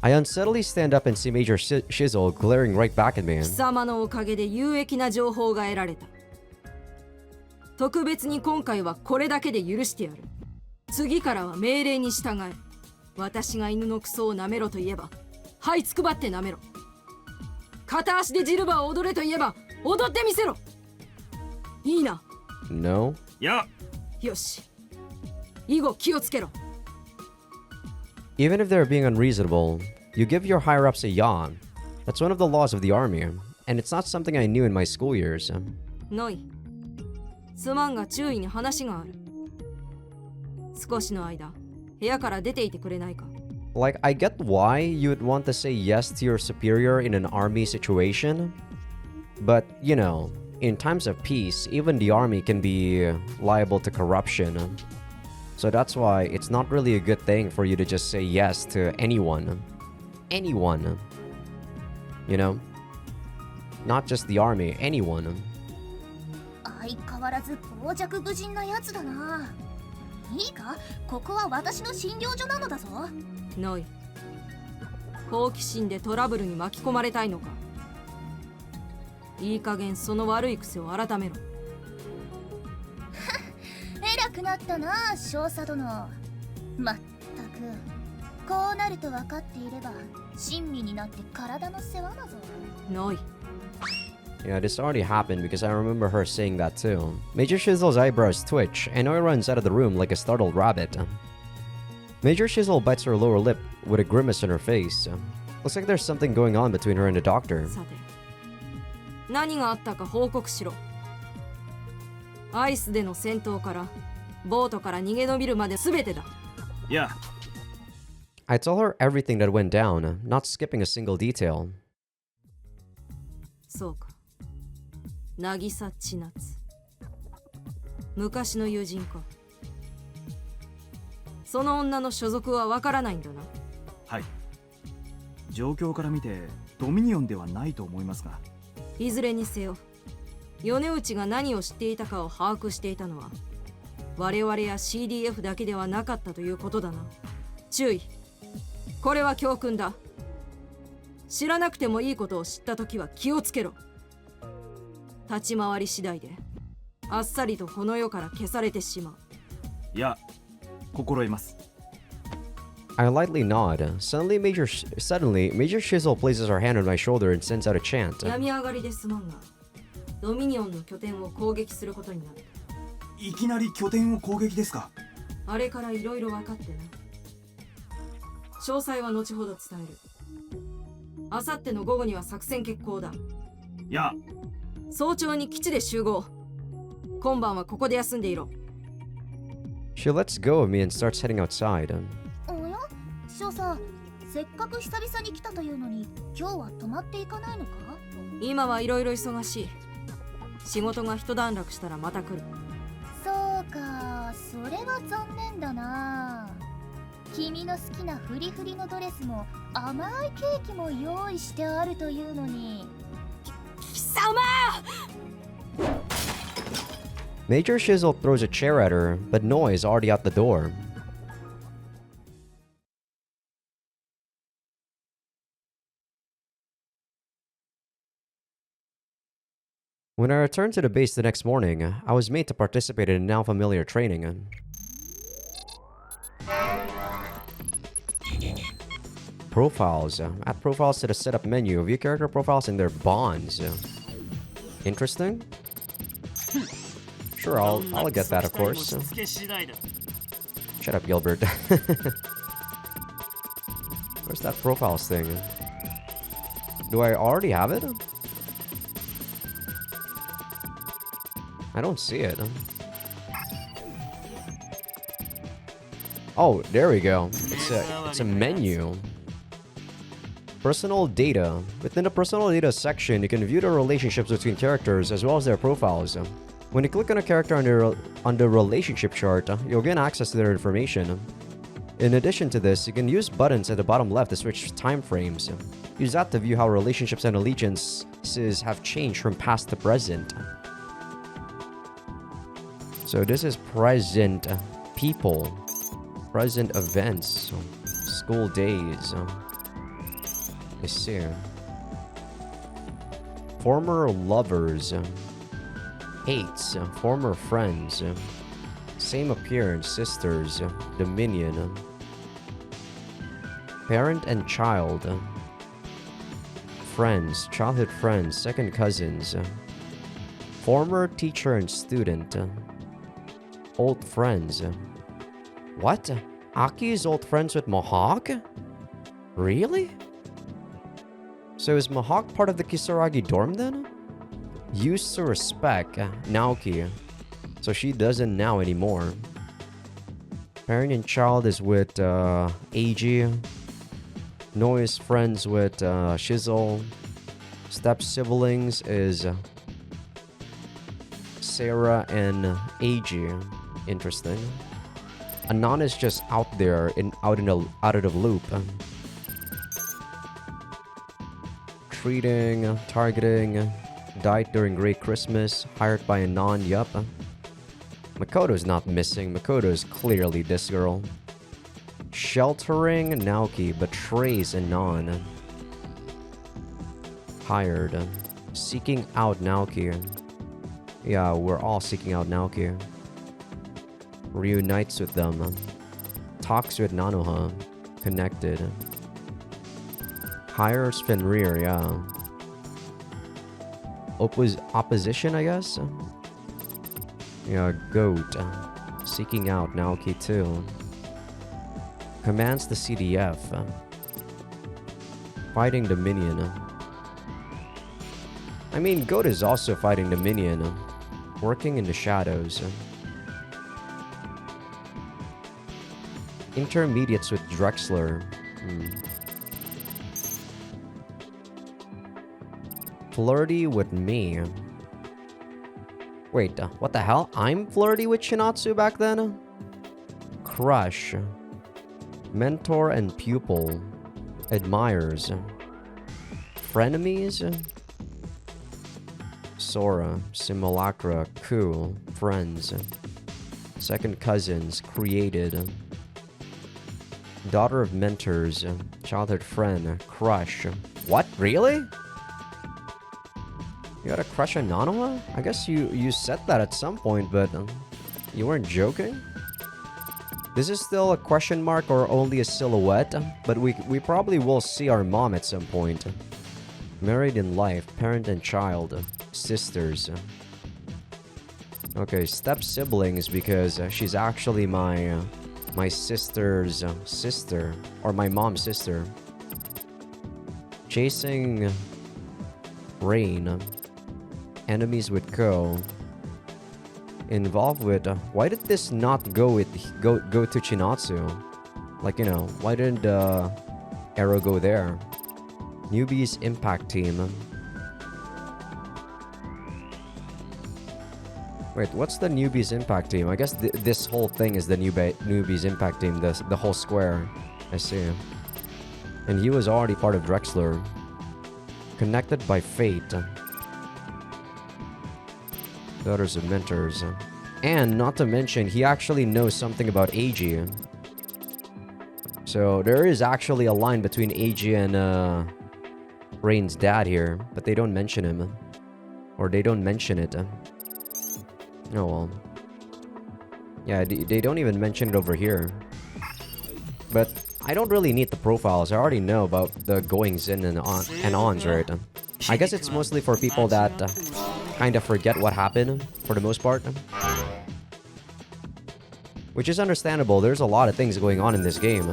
I unsteadily stand up and see Major Shizzle glaring right back at me. 貴様のおかげで有益な情報が得られた。特別に今回はこれだけで許してやる。次からは命令に従え。私が犬のクソを舐めろと言えば、這いつくばって舐めろ。片足でジルバーを踊れと言えば、踊ってみせろ。いいな。No? や。よし。以後気をつけろ。 Even if they're being unreasonable, you give your higher-ups a yawn. That's one of the laws of the army, and it's not something I knew in my school years. ノイ、すまんが注意に話がある。少しの間、部屋から出ていてくれないか。 Like, I get why you'd want to say yes to your superior in an army situation, but, you know, in times of peace, even the army can be liable to corruption. So that's why it's not really a good thing for you to just say yes to anyone. Anyone. You know? Not just the army, anyone. 相変わらず傍若無人なやつだな。いいか、ここは私の診療所なのだぞ。ノイ、好奇心でトラブルに巻き込まれたいのか。いい加減その悪い癖を改めろ。えらなくなったな少佐殿。まったくこうなると分かっていれば親身になって体の世話だぞ。ない。 Yeah, this already happened because I remember her saying that too. Major Shizzle's eyebrows twitch, and Noi runs out of the room like a startled rabbit. Major Shizzle bites her lower lip with a grimace on her face. Looks like there's something going on between her and the doctor. さて、何があったか報告しろ。アイスでの戦闘からボートから逃げ延びるまで全てだ。いや、 I told her everything that went down, not skipping a single detail. そうか。渚千夏。昔の友人か。その女の所属はわからないんだな。はい。状況から見てドミニオンではないと思いますが。いずれにせよ、米内が何を知っていたかを把握していたのは我々や CDF だけではなかったということだな。注意。これは教訓だ。知らなくてもいいことを知ったときは気をつけろ。立ち回り次第であっさりとこの世から消されてしまう。いや、心得ます。I lightly nod. Suddenly, Major Shizzle places her hand on my shoulder and sends out a chant. 病み上がりですまんが、ドミニオンの拠点を攻撃することになった。いきなり拠点を攻撃ですか？あれからいろいろ分かってな。詳細は後ほど伝える。あさっての午後には作戦決行だ。いや、早朝に基地で集合。今晩はここで休んでいろ。She lets go of me and starts heading outside. おや少佐、せっかく久々に来たというのに今日は泊まっていかないのか？今はいろいろ忙しい。仕事が一段落したらまた来る。そうか、それは残念だな。君の好きなフリフリのドレスも甘いケーキも用意してあるというのに。貴様！ Major Shizzle throws a chair at her, but Noi is already out the door. When I returned to the base the next morning, I was made to participate in now familiar training. Profiles. Add profiles to the setup menu. View character profiles and their bonds. Interesting. Sure, I'll get that, of course. Shut up, Gilbert. Where's that profiles thing? Do I already have it? I don't see it. Oh, there we go. It's a menu. Personal data. Within the personal data section, you can view the relationships between characters as well as their profiles. When you click on a character on the relationship chart, you'll gain access to their information. In addition to this, you can use buttons at the bottom left to switch time frames. Use that to view how relationships and allegiances have changed from past to present. So this is present people, present events, school days. I see. Former lovers, hates, former friends, same appearance, sisters, dominion, parent and child, friends, childhood friends, second cousins, former teacher and student, old friends. What? Aki is old friends with Mohawk? Really? So is Mohawk part of the Kisaragi dorm then? Used to respect Naoki, so she doesn't now anymore. Parent and child is with Eiji. Noi is friends with Shizzle. Step siblings is Sarah and Eiji. Interesting. Anon is just out there, out of the loop. Treating, targeting, died during Great Christmas, hired by Anon, yup. Makoto's not missing, Makoto is clearly this girl. Sheltering Naoki, betrays Anon. Hired. Seeking out Naoki. Yeah, we're all seeking out Naoki. Reunites with them. Talks with Nanoha. Connected. Hires Fenrir, yeah. Opposition, I guess? Yeah, Goat. Seeking out Naoki too. Commands the CDF. Fighting Dominion. I mean, Goat is also fighting Dominion. Working in the shadows. Intermediates with Drexler. Flirty with me. Wait, what the hell? I'm flirty with Shinatsu back then? Crush. Mentor and pupil. Admires. Frenemies? Sora. Simulacra. Cool. Friends. Second cousins. Created. Daughter of mentors. Childhood friend. Crush. What? Really? You got a crush on Nanoha? I guess you said that at some point, but you weren't joking? This is still a question mark or only a silhouette, but we probably will see our mom at some point. Married in life, parent and child, sisters. Okay, step siblings because she's actually my sister's sister, or my mom's sister. Chasing Rain. Enemies with Ko. Involved with why did this not go to Chinatsu? Like, you know, why didn't Arrow go there? Newbies Impact Team. Wait, what's the Newbies Impact Team? I guess this whole thing is the Newbies Impact Team, the whole square. I see. And he was already part of Drexler. Connected by fate. Daughters of mentors. And not to mention, he actually knows something about Eiji. So there is actually a line between Eiji and Rain's dad here, but they don't mention him. Or they don't mention it. Oh well. Yeah, they don't even mention it over here. But I don't really need the profiles. I already know about the goings in and ons, right? I guess it's mostly for people that kind of forget what happened, for the most part. Which is understandable. There's a lot of things going on in this game.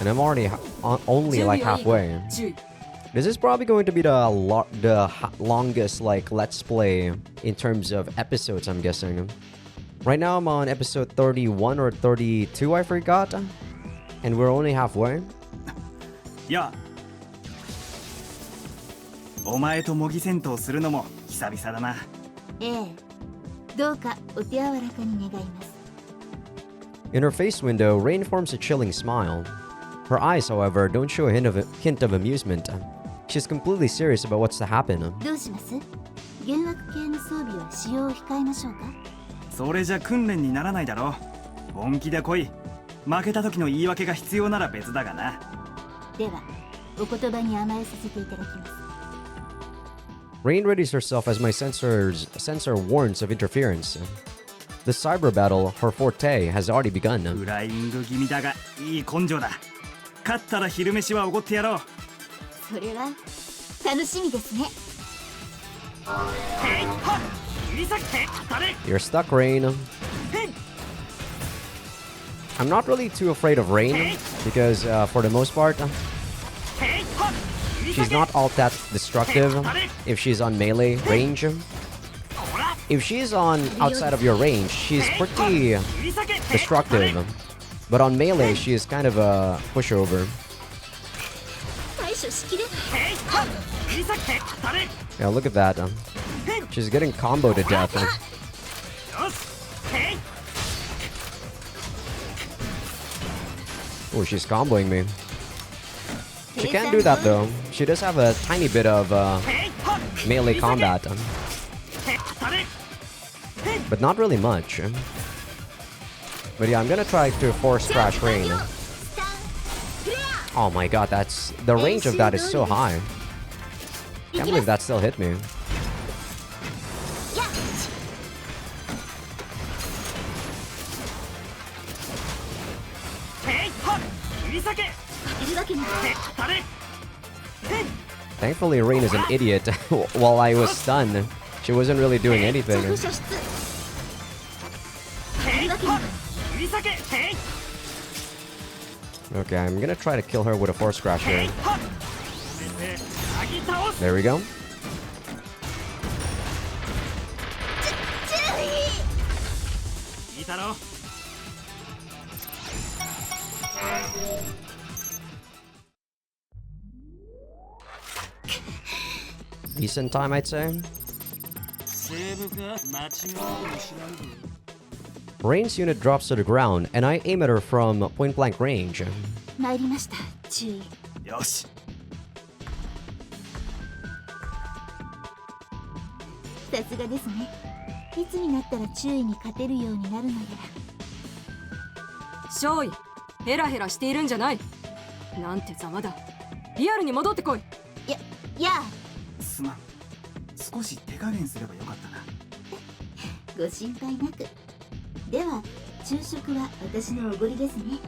And I'm already only like halfway. This is probably going to be the longest like let's play in terms of episodes, I'm guessing. Right now I'm on episode 31 or 32, I forgot. And we're only halfway. Yeah. お前と模擬戦闘するのも久々だな。ええ。どうかお手柔らかに願います。 In her face window, Rain forms a chilling smile. Her eyes, however, don't show a hint of amusement. She's completely serious about what's to happen. どうします？幻惑系の装備は使用を控えましょうか？それじゃ訓練にならないだろ。本気で来い。負けた時の言い訳が必要なら別だがな。では、お言葉に甘えさせていただきます。 Rain readies herself as my sensor warns of interference. The cyber battle, her forte, has already begun. フライング気味だがいい根性だ。勝ったら昼飯はおごってやろう。それは楽しみですね。 You're stuck, Rain. I'm not really too afraid of Rain because, for the most part, she's not all that destructive if she's on melee range. If she's on outside of your range, she's pretty destructive. But on melee, she is kind of a pushover. Yeah, look at that. She's getting comboed to death. Oh, she's comboing me. She can't do that though. She does have a tiny bit of melee combat. But not really much. But yeah, I'm gonna try to force crash Rain. Oh my god, the range of that is so high. Can't believe that still hit me. Thankfully, Rain is an idiot. While I was stunned, she wasn't really doing anything. Okay, I'm gonna try to kill her with a Force Crasher. There we go. Decent time, I'd say. Rain's unit drops to the ground, and I aim at her from point-blank range. 参りました。注意。よし。さすがですね。いつになったら注意に勝てるようになるのやら。少尉、ヘラヘラしているんじゃない。なんてざまだ。リアルに戻ってこい。やあ。すまん。少し手加減すればよかったな。ご心配なく。では昼食は私のおごりですね。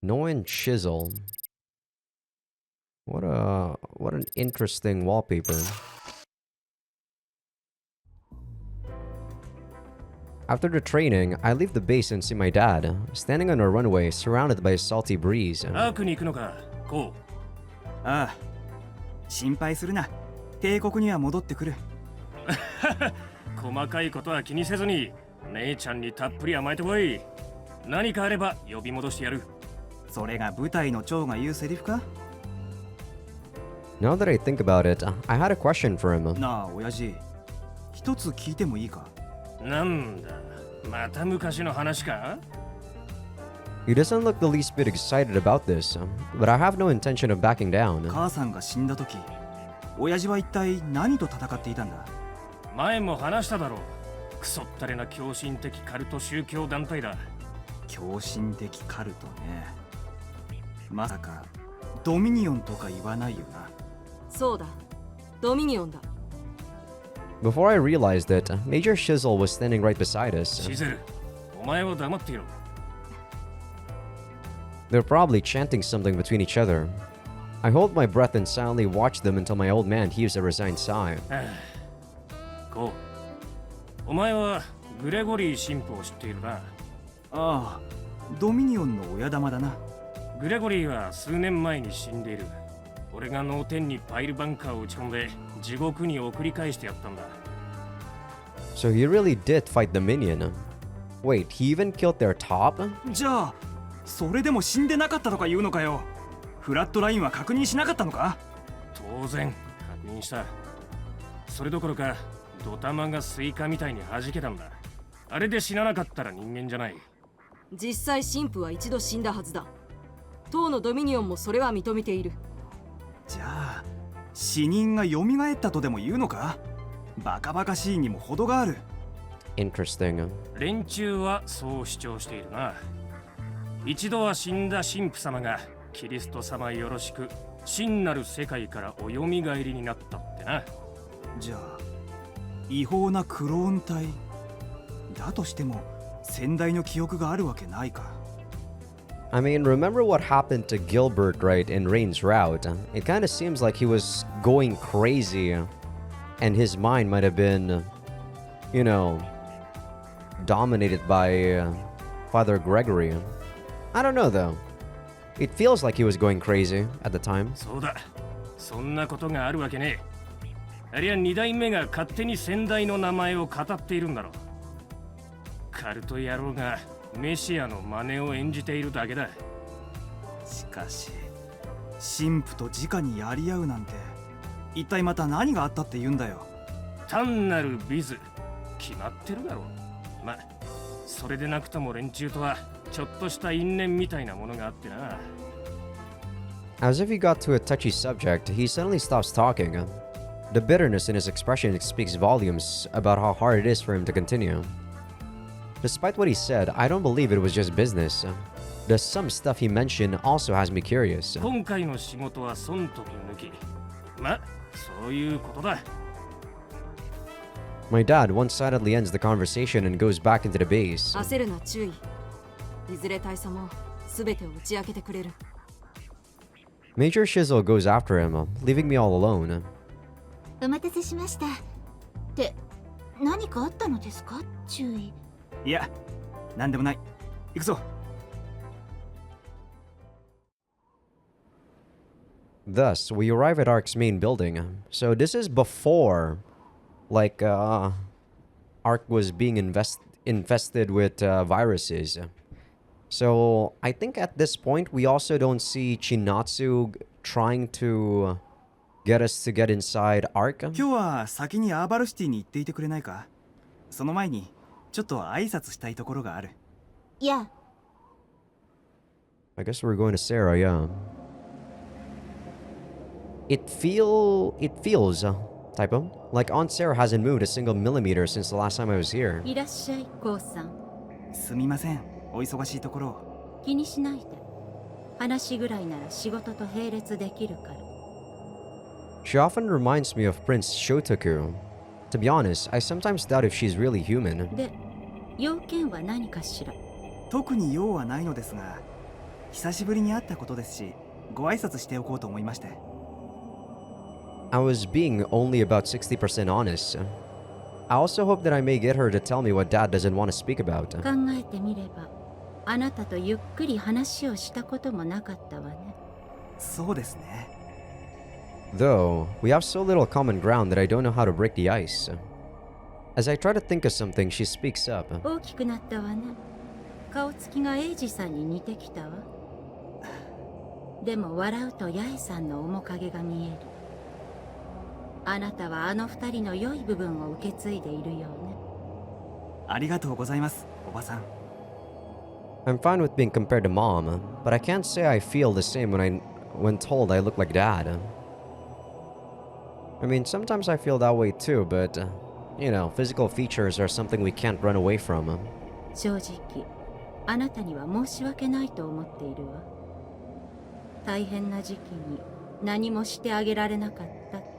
Noin Chisel. What an interesting wallpaper. After the training, I leave the base and see my dad, standing on a runway surrounded by a salty breeze. アークに行くのか、こう。ああ。心配するな。帝国には戻ってくる。細かいことは気にせずに、姉ちゃんにたっぷり甘えてこい。何かあれば呼び戻してやる。それが部隊の長が言うセリフか？ Now that I think about it, I had a question for him. なあ、親父。一つ聞いてもいいか？なんだ、また昔の話か？ He doesn't look the least bit excited about this, but I have no intention of backing down. 母さんが死んだ時、親父は一体何と戦っていたんだ？前も話しただろう。クソったれな狂信的カルト宗教団体だ。狂信的カルトね。まさかドミニオンとか言わないよな。そうだ、ドミニオンだ。Before I realized it, Major Shizzle was standing right beside us. シゼル、お前は黙っていろ。They're probably chanting something between each other. I hold my breath and silently watch them until my old man heaves a resigned sigh. こう、お前はグレゴリー神父を知っているな。ああ、ドミニオンの親玉だな。グレゴリーは数年前に死んでいる。俺が脳天にパイルバンカーを打ち込んで地獄に送り返してやったんだ。So he really did fight the minion. Wait, he even killed their top? じゃあ、それでも死んでなかったとか言うのかよ。フラットラインは確認しなかったのか？当然確認した。それどころかドタマがスイカみたいに弾けたんだ。あれで死ななかったら人間じゃない。実際神父は一度死んだはずだ。当のドミニオンもそれは認めている。じゃあ、死人が蘇ったとでも言うのか？バカバカしいにも程がある。Interesting. 連中はそう主張しているな。一度は死んだ神父様がキリスト様よろしく真なる世界からおよみがえりになったってな。じゃあ、違法なクローン体だとしても先代の記憶があるわけないか。I mean, remember what happened to Gilbert, right, in Rain's route? It kind of seems like he was going crazy, and his mind might have been, you know, dominated by Father Gregory. I don't know, though. It feels like he was going crazy at the time. そうだ。そんなことがあるわけねえ。ありゃ二代目が勝手に先代の名前を語っているんだろう。カルト野郎がメシアの真似を演じているだけだ。しかし、神父と直にやり合うなんて、一体また何があったって言うんだよ。単なるビズ、決まってるだろう。ま、それでなくとも連中とはちょっとした因縁みたいなものがあってな。As if he got to a touchy subject, he suddenly stops talking. The bitterness in his expression speaks volumes about how hard it is for him to continue. Despite what he said, I don't believe it was just business. The some stuff he mentioned also has me curious. 今回の仕事は損得抜き。ま、そういうことだ。My dad one-sidedly ends the conversation and goes back into the base. 焦るな、注意。いずれ大佐も全てを打ち明けてくれる。Major Shizzle goes after him, leaving me all alone. お待たせしました。って何かあったのですか、注意。いや、なんでもない。行くぞ。Thus, we arrive at Ark's main building. So this is before, like, Ark was being infested with viruses. So I think at this point we also don't see Chinatsu trying to get us to get inside Ark. 今日は先にアーバルシティに行っていてくれないか。その前にちょっと挨拶したいところがある。いや、 I guess we're going to Sarah, yeah. It feels, typo, like Aunt Sarah hasn't moved a single millimeter since the last time I was here. いらっしゃい、コウさん。すみません、お忙しいところを。気にしないで。話ぐらいなら仕事と並列できるから。She often reminds me of Prince Shotoku. To be honest, I sometimes doubt if she's really human. で、要件は何かしら。特に用はないのですが、久しぶりに会ったことですし、ご挨拶しておこうと思いまして。I was being only about 60% honest. I also hope that I may get her to tell me what Dad doesn't want to speak about. 考えてみれば、あなたとゆっくり話をしたこともなかったわね。そうですね。Though, we have so little common ground that I don't know how to break the ice. As I try to think of something, she speaks up. 大きくなったわね。顔つきがエイジさんに似てきたわ。でも笑うと八重さんの面影が見える。あなたはあの二人の良い部分を受け継いでいるようね。ありがとうございます、おばさん。I'm fine with being compared to Mom, but I can't say I feel the same when told I look like Dad. I mean, sometimes I feel that way too, but, you know, physical features are something we can't run away from. 正直、あなたには申し訳ないと思っているわ。大変な時期に何もしてあげられなかったって。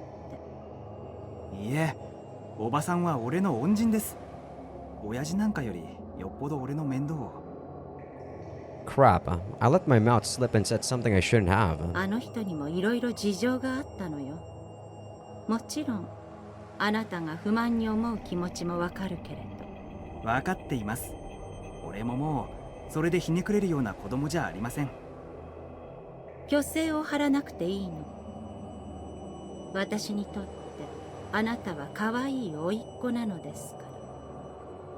いえ、おばさんは俺の恩人です。親父なんかよりよっぽど俺の面倒を。Crap, I let my mouth slip and said something I shouldn't have. あの人にもいろいろ事情があったのよ。もちろん、あなたが不満に思う気持ちもわかるけれど。分かっています。俺ももうそれでひねくれるような子供じゃありません。虚勢を張らなくていいの。私にとってあなたは可愛い甥っ子なのですか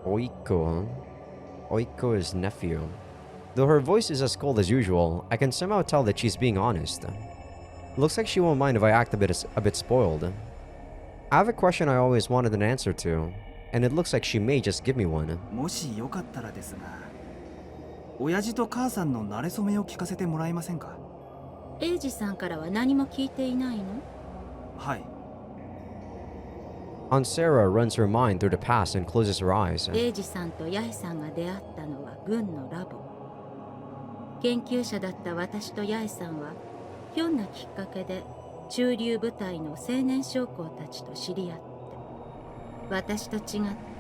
ら。Oiko, huh? Oiko is nephew. Though her voice is as cold as usual, I can somehow tell that she's being honest. Looks like she won't mind if I act a bit spoiled. I have a question I always wanted an answer to, and it looks like she may just give me one. もしよかったらですが、親父と母さんの馴れ初めを聞かせてもらえませんか？エイジさんからは何も聞いていないの？はい。Aunt Sarah runs her mind through the past and closes her eyes. エイジさんと八重さんが出会ったのは軍のラボ。研究者だった私と八重さんはひょんなきっかけで中流部隊の青年将校たちと知り合って、私と違っ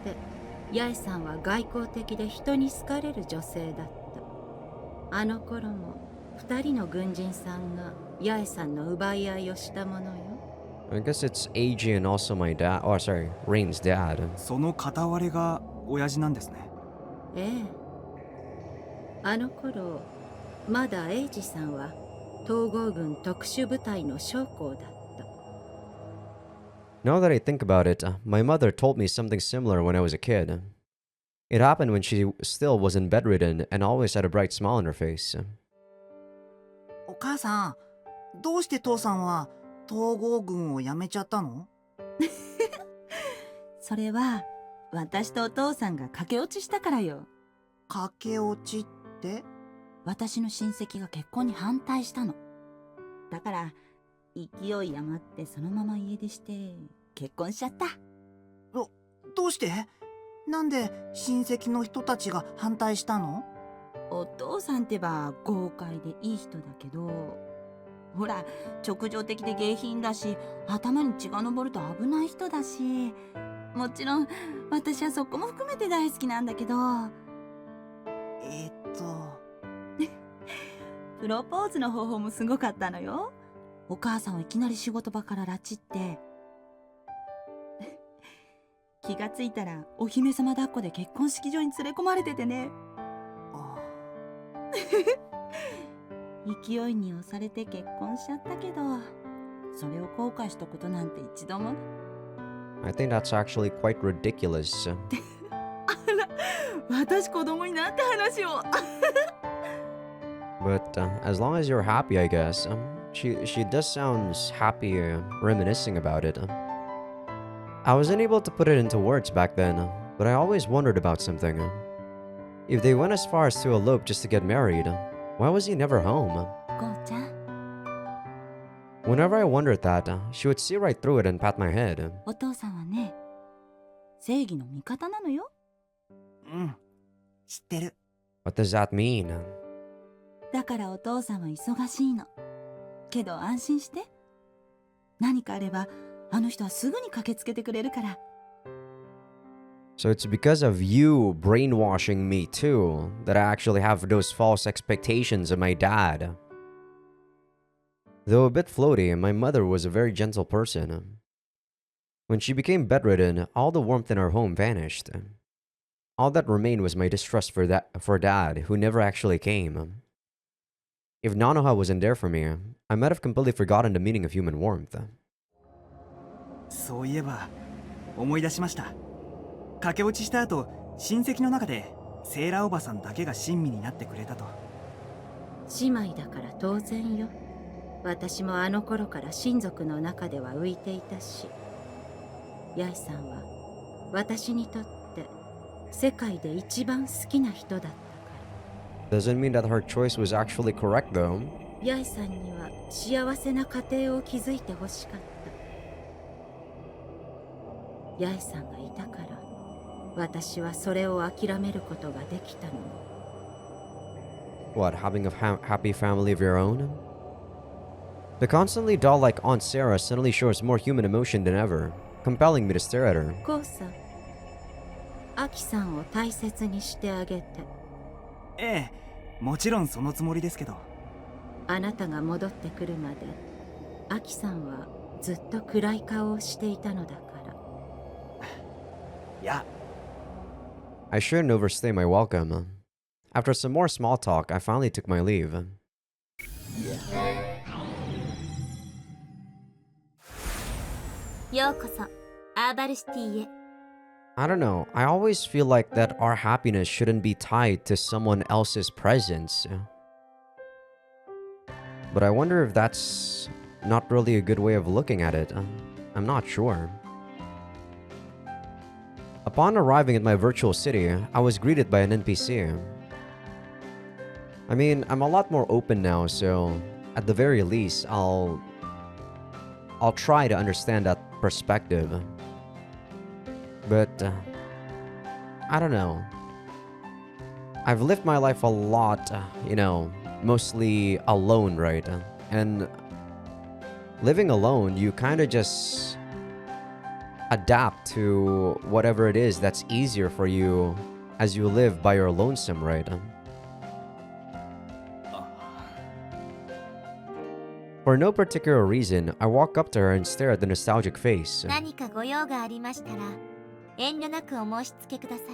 て八重さんは外交的で人に好かれる女性だった。あの頃も二人の軍人さんが八重さんの奪い合いをしたものよ。I guess it's Eiji and also my dad. Oh, sorry, Rain's dad. その片割れが親父なんですね。ええ。あの頃まだエイジさんは統合軍特殊部隊の将校だった。Now that I think about it, my mother told me something similar when I was a kid. It happened when she still wasn't bedridden and always had a bright smile on her face. お母さん、どうして父さんは統合軍を辞めちゃったの？それは私とお父さんが駆け落ちしたからよ。駆け落ちって？私の親戚が結婚に反対したの。だから勢い余ってそのまま家出して結婚しちゃった。どうして？なんで親戚の人たちが反対したの？お父さんってば豪快でいい人だけど、ほら直情的で下品だし、頭に血が上ると危ない人だし、もちろん私はそこも含めて大好きなんだけど。プロポーズの方法もすごかったのよ。お母さんをいきなり仕事場から拉致って気がついたらお姫様抱っこで結婚式場に連れ込まれててね。勢いに押されて結婚しちゃったけど、それを後悔したことなんて一度も。I think that's actually quite ridiculous. あら、私子供になんて話を。But as long as you're happy, I guess. She does sound happy reminiscing about it. I wasn't able to put it into words back then, but I always wondered about something. If they went as far as to elope just to get married, why was he never home? こうちゃん、 Whenever I wondered that, she would see right through it and pat my head. お父さんはね、正義の味方なのよ。知ってる。 What does that mean? だからお父さんは忙しいの。けど安心して。何かあれば、あの人はすぐに駆けつけてくれるから。So it's because of you brainwashing me too that I actually have those false expectations of my dad. Though a bit floaty, my mother was a very gentle person. When she became bedridden, all the warmth in our home vanished. All that remained was my distrust for dad, who never actually came. If Nanoha wasn't there for me, I might have completely forgotten the meaning of human warmth. そういえば思い出しました。駆け落ちした後、親戚の中でセーラーおばさんだけが親身になってくれたと。姉妹だから当然よ。私もあの頃から親族の中では浮いていたし、八重さんは私にとって世界で一番好きな人だったから。 Doesn't mean that her choice was actually correct though. 八重さんには幸せな家庭を築いてほしかった。八重さんがいたから私はそれを諦めることができたの。 What, having a happy family of your own? The constantly doll-like Aunt Sarah suddenly shows more human emotion than ever, compelling me to stare at her. こうさん、アキさんを大切にしてあげて。ええ、もちろんそのつもりですけど。あなたが戻ってくるまでアキさんはずっと暗い顔をしていたのだから。いや、 I shouldn't overstay my welcome. After some more small talk, I finally took my leave. ようこそアーバルシティへ。 I don't know, I always feel like that our happiness shouldn't be tied to someone else's presence. But I wonder if that's not really a good way of looking at it. I'm not sure. Upon arriving at my virtual city, I was greeted by an NPC. I mean, I'm a lot more open now, so at the very least, I'll try to understand that perspective. But I don't know. I've lived my life a lot, mostly alone, right? And living alone, you kind of just adapt to whatever it is that's easier for you as you live by your lonesome, right? For no particular reason, I walk up to her and stare at the nostalgic face. 何かご用がありましたら遠慮なくお申し付けください。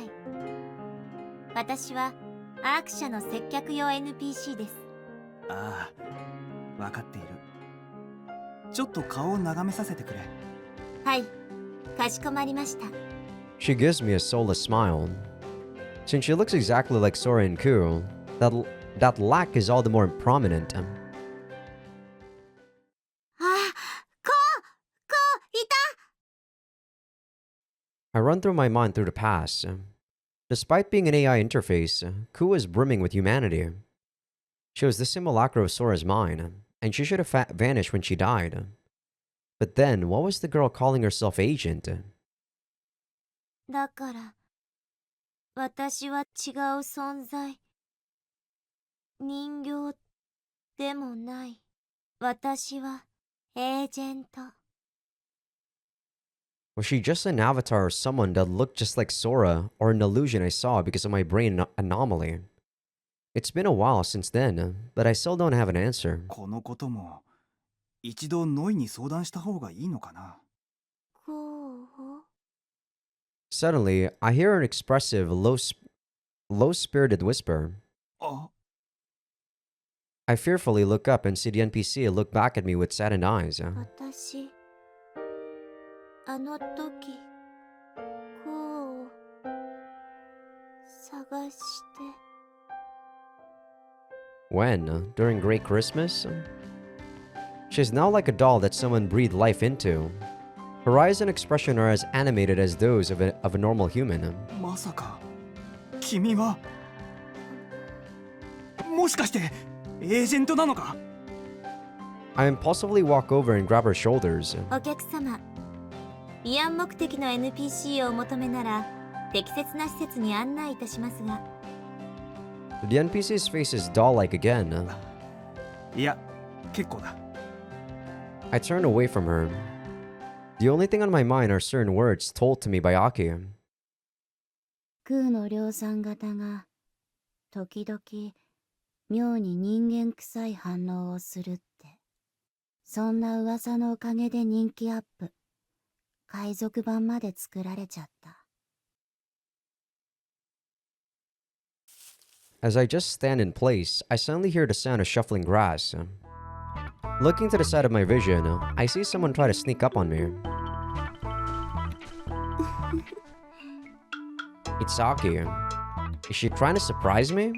私はアーク社の接客用 NPC です。ああ、わかっている。ちょっと顔を眺めさせてくれ。はい、かしこまりました。 She gives me a soulless smile. Since she looks exactly like Sora and Ku, that lack is all the more prominent. いた。 I run through my mind through the past. Despite being an AI interface, Ku was brimming with humanity. She was the simulacra of Sora's mind, and she should have vanished when she died. But then, what was the girl calling herself agent? だから私は違う存在。人形でもない。私はエージェント。 Was she just an avatar or someone that looked just like Sora, or an illusion I saw because of my brain anomaly? It's been a while since then, but I still don't have an answer. このことも一度ノイに相談した方がいいのかな。こう Suddenly, I hear an expressive, low-spirited whisper. あ、 I fearfully look up and see the NPC look back at me with saddened eyes. 私あの時こう探して When? During Great Christmas? She's now like a doll that someone breathed life into. Her eyes and expression are as animated as those of a normal human. まさか君はもしかしてエージェントなのか。 I impulsively walk over and grab her shoulders. お客様、慰安目的の NPC をお求めなら適切な施設に案内いたしますが。 The NPC's face is doll-like again. いや、結構だ。 I turn away from her. The only thing on my mind are certain words told to me by Aki. 空の量産型が時々妙に人間臭い反応をするって、そんな噂のおかげで人気アップ、海賊版まで作られちゃった。 As I just stand in place, I suddenly hear the sound of shuffling grass. Looking to the side of my vision, I see someone try to sneak up on me. It's Aki. Is she trying to surprise me?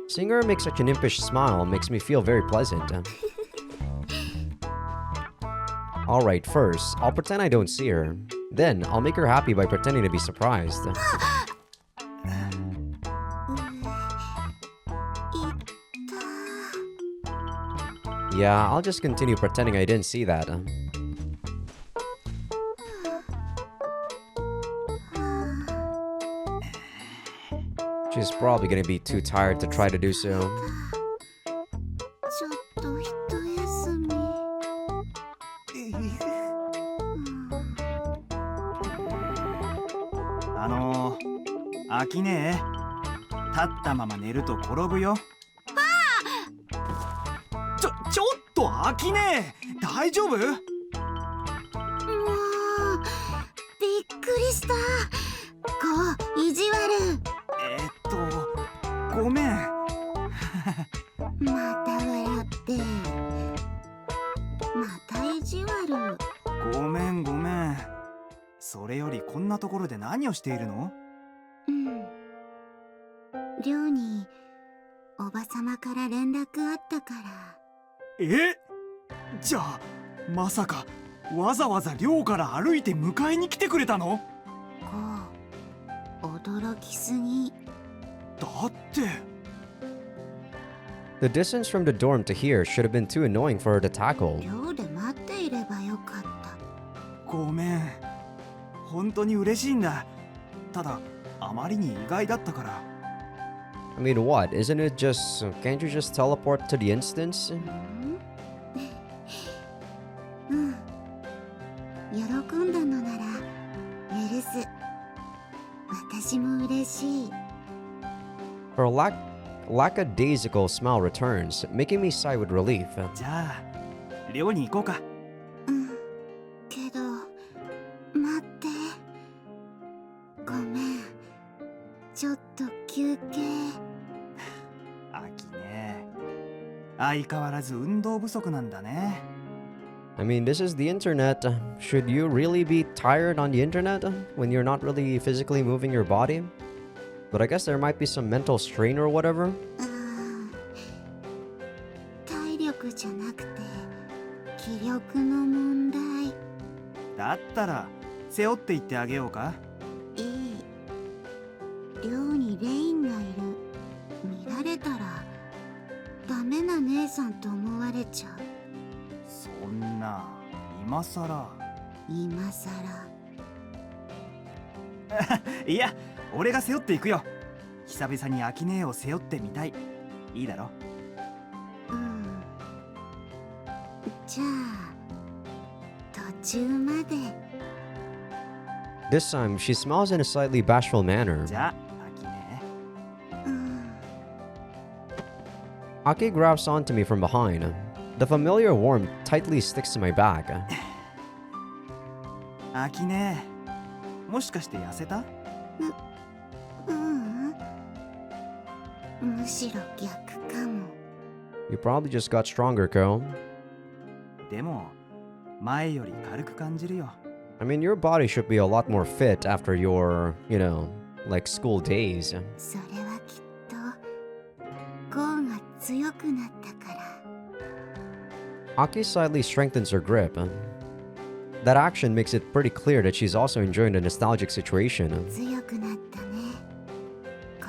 Seeing her make such an impish smile makes me feel very pleasant. Alright, first, I'll pretend I don't see her. Then, I'll make her happy by pretending to be surprised. Yeah, I'll just continue pretending I didn't see that. She's probably gonna be too tired to try to do so. ちょっと一休み。飽きねえ。立ったまま寝ると転ぶよ。ちょっと飽きねえ。大丈夫？もうびっくりした。こう意地悪。ごめん。また笑って。また意地悪。ごめん。それよりこんなところで何をしているの？寮におばさまから連絡あったから。じゃあまさかわざわざ寮から歩いて迎えに来てくれたの？こう驚きすぎ。だって。 The distance from the dorm to here should have been too annoying for her to tackle. 寮で待っていればよかった。ごめん。本当に嬉しいんだ。ただあまりに意外だったから。I mean, what? Isn't it just... Can't you just teleport to the instance? 喜んだのなら許す。私も嬉しい。 Her lackadaisical smile returns, making me sigh with relief. じゃあ寮に行こうか。けど待って。ごめん。ちょっと休憩。飽きね。相変わらず運動不足なんだね。I mean, this is the internet. Should you really be tired on the internet when you're not really physically moving your body? But I guess there might be some mental strain or whatever. 体力じゃなくて気力の問題。だったら背負って行ってあげようか。いい。寮にレインがいる。見られたらダメな姉さんと思われちゃう。そんな今さら。いや俺が背負っていくよ。久々に秋音を背負ってみたい。いいだろ。じゃあ途中まで。 This time, she smiles in a slightly bashful manner. じゃあ秋ね。Aki grabs onto me from behind. The familiar warmth tightly sticks to my back. 秋ね。もしかして痩せた？むしろ逆かも。 You probably just got stronger, Ko. でも前より軽く感じるよ。I mean, your body should be a lot more fit after your, like school days. それはきっとゴーが強くなったから。 Aki slightly strengthens her grip. That action makes it pretty clear that she's also enjoying the nostalgic situation. 強くなったね、ゴ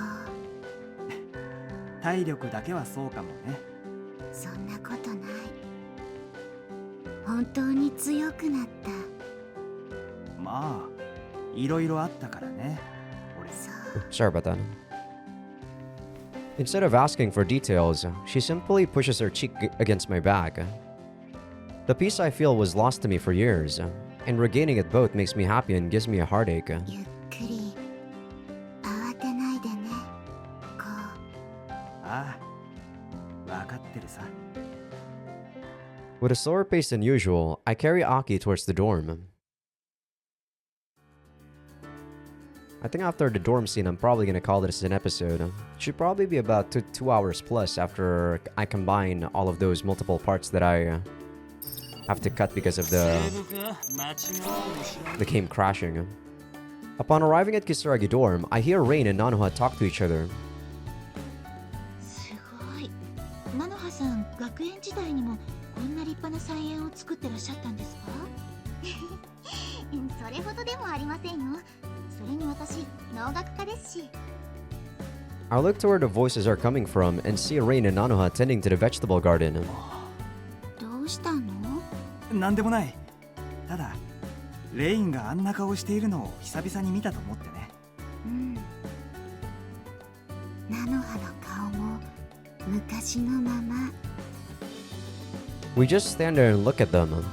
ー。体力だけはそうかもね。そんなことない。本当に強くなった。まあいろいろあったからね。俺。Sorry about that. Instead of asking for details, she simply pushes her cheek against my back. The peace I feel was lost to me for years, and regaining it both makes me happy and gives me a heartache. ゆっくり慌てないでね、ゴー。ああ、わかってるさ。With a slower pace than usual, I carry Aki towards the dorm. I think after the dorm scene, I'm probably gonna call this an episode. It should probably be about two hours plus after I combine all of those multiple parts that I have to cut because of the game crashing. Upon arriving at Kisaragi dorm, I hear Rain and Nanoha talk to each other. すごい。菜の葉さん、学園時代にもこんな立派な菜園を作ってらっしゃったんですか？それほどでもありませんよ。それに私、農学科ですし。I look to where the voices are coming from and see Rain and Nanoha tending to the vegetable garden. どうしたの？なんでもない。ただレインがあんな顔しているのを久々に見たと思ってね。菜の葉の顔も昔のまま。 We just stand there and look at them.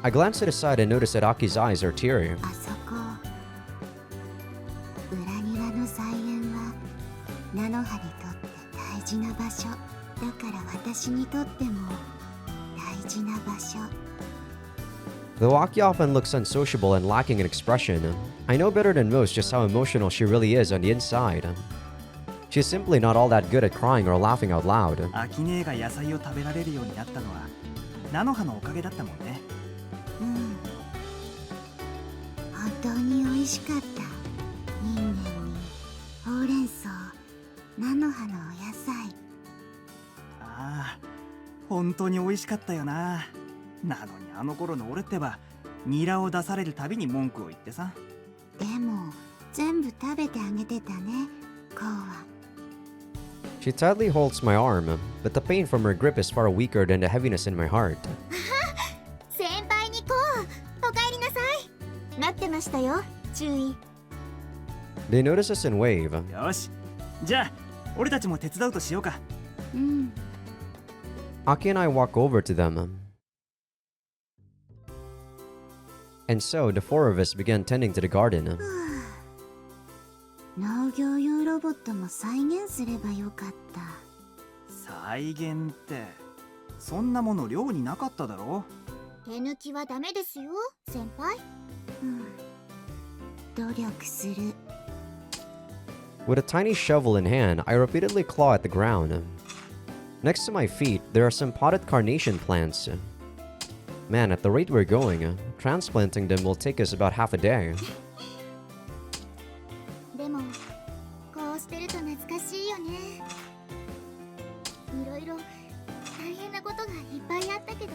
I glance to the side and notice that Aki's eyes are teary. あそこ裏庭の菜園は菜の葉にとって大事な場所だから私にとっても大事な場所。 Though Aki often looks unsociable and lacking in expression, I know better than most just how emotional she really is on the inside. She's simply not all that good at crying or laughing out loud. アキネが野菜を食べられるようになったのは菜の葉のおかげだったもんね。本当に美味しかった。人間にほうれん草、菜の葉のお野菜。ああ、本当に美味しかったよな。なのにあの頃の俺ってばニラを出されるたびに文句を言ってさ。でも全部食べてあげてたね、コウは。 She tightly holds my arm, but the pain from her grip is far weaker than the heaviness in my heart. 先輩にこう、お帰りなさい。待ってましたよ。注意。 They notice us and wave. よし、じゃあ俺たちも手伝うとしようか。Aki and I walk over to them. And so the four of us began tending to the garden. 農業用ロボットも再現すればよかった。再現ってそんなもの寮になかっただろ。手抜きはダメですよ、先輩。努力する。 With a tiny shovel in hand, I repeatedly claw at the ground. Next to my feet, there are some potted carnation plants. Man, at the rate we're going, transplanting them will take us about half a day. でもこうしてると懐かしいよね。いろいろ大変なことがいっぱいあったけど。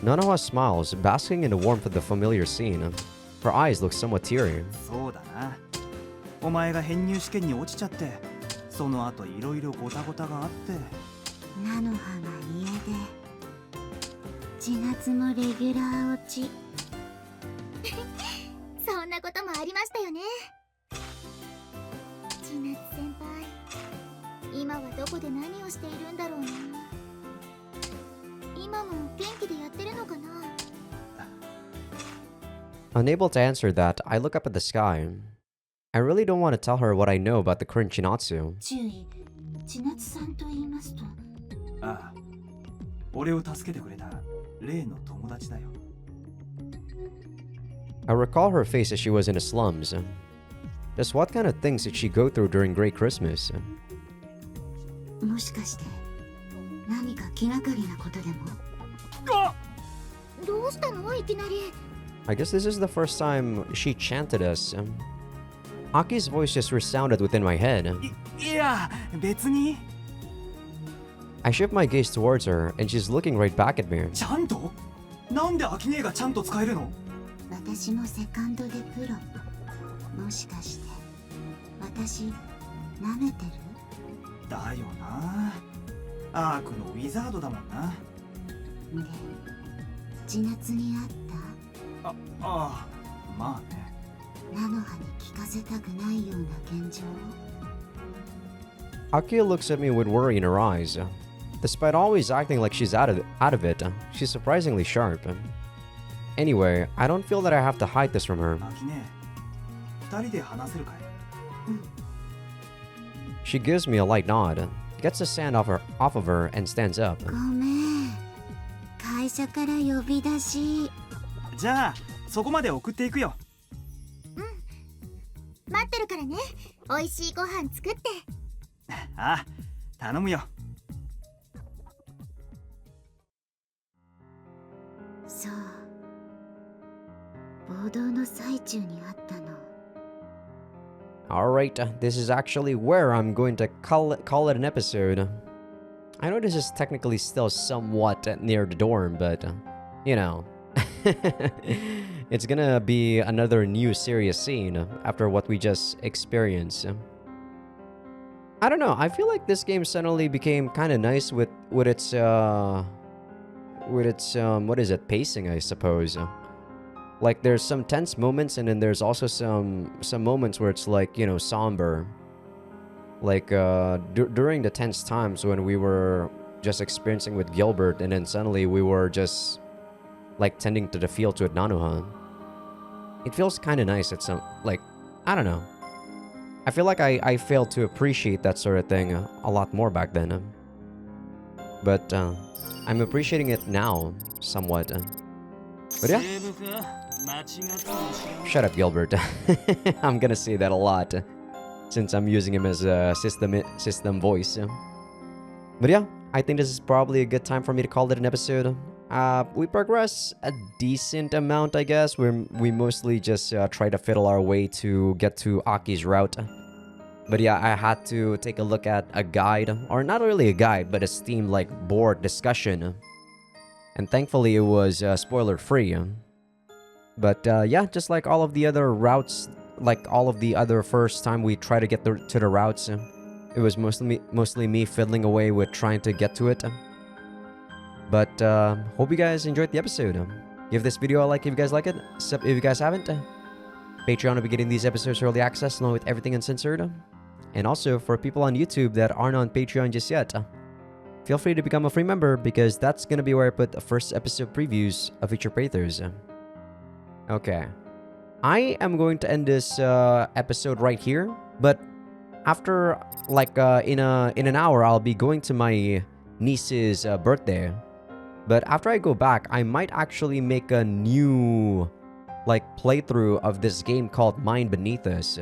Nanoha smiles, basking in the warmth of the familiar scene. Her eyes look somewhat teary. そうだな。お前が編入試験に落ちちゃって、その後いろいろごたごたがあって。菜の葉が家で。4月もレギュラー落ち。そんなこともありましたよね。千夏先輩、今はどこで何をしているんだろうな。今も元気でやってるのかな。 Unable to answer that, I look up at the sky. I really don't want to tell her what I know about the current Chinatsu. 注意、千夏さんと言いますと。ああ、俺を助けてくれた例の友達だよ。 I recall her face as she was in the slums. Just what kind of things did she go through during Great Christmas? もしかして何か気がかりなことでも。どうしたのいきなり。 I guess this is the first time she chanted us. Aki's voice just resounded within my head. いや、別に。 I shift my gaze towards her, and she's looking right back at me. ちゃんと？なんでアキネがちゃんと使えるの？私もセカンドでプロ。もしかして私舐めてる？だよな。アークのウィザードだもんな。で、千夏に会った？ああ、まあね。菜の葉に聞かせたくないような現状。 Aki looks at me with worry in her eyes. Despite always acting like she's out of it, she's surprisingly sharp. Anyway, I don't feel that I have to hide this from her. アキネ、二人で話せるかい？ She gives me a light nod, gets the sand off of her, and stands up. ごめん。会社から呼び出し。じゃあ、そこまで送っていくよ。待ってるからね。美味しいご飯作って。ああ、頼むよ。そう。暴動の最中にあったの。 Alright, this is actually where I'm going to call it an episode. I know this is technically still somewhat near the dorm, but, you know. It's gonna be another new serious scene after what we just experienced. I don't know, I feel like this game suddenly became kind of nice with its what is it, pacing, I suppose. Like there's some tense moments, and then there's also some moments where it's like, you know, somber. Like during the tense times when we were just experiencing with Gilbert, and then suddenly we were just like tending to the fields with Nanoha. It feels kind of nice at some, like, I don't know. I feel like I failed to appreciate that sort of thing a lot more back then. But I'm appreciating it now, somewhat. But yeah. Shut up, Gilbert. I'm gonna say that a lot, since I'm using him as a system voice. But yeah, I think this is probably a good time for me to call it an episode. We progress a decent amount, I guess. We mostly just try to fiddle our way to get to Aki's route. But yeah, I had to take a look at a guide, or not really a guide, but a Steam like board discussion. And thankfully it was spoiler free. But yeah, just like all of the other routes, like all of the other first time we try to get to the routes, it was mostly me fiddling away with trying to get to it. But hope you guys enjoyed the episode. Give this video a like if you guys like it. Sub if you guys haven't. Patreon will be getting these episodes early access along with everything uncensored. And also for people on YouTube that aren't on Patreon just yet, feel free to become a free member, because that's gonna be where I put the first episode previews of future playthroughs. Okay, I am going to end this episode right here, but after like in an hour I'll be going to my niece's birthday. But after I go back, I might actually make a new like playthrough of this game called Mind Beneath Us.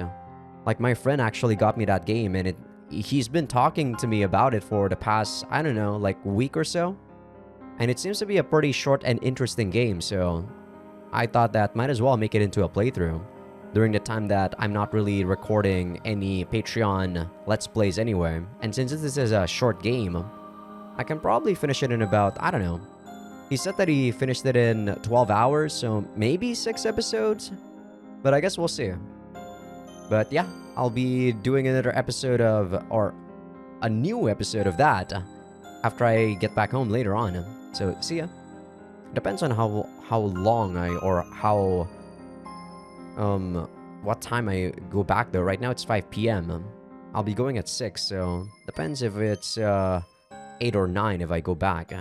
Like my friend actually got me that game, and he's been talking to me about it for the past, I don't know, like week or so. And it seems to be a pretty short and interesting game, so I thought that might as well make it into a playthrough during the time that I'm not really recording any Patreon Let's Plays anyway. And since this is a short game, I can probably finish it in about, I don't know. He said that he finished it in 12 hours, so maybe 6 episodes? But I guess we'll see. But yeah, I'll be doing another episode of, or a new episode of that after I get back home later on. So see ya. Depends on how long or how what time I go back though. Right now it's 5 p.m. I'll be going at 6, so depends if it's 8 or 9 if I go back.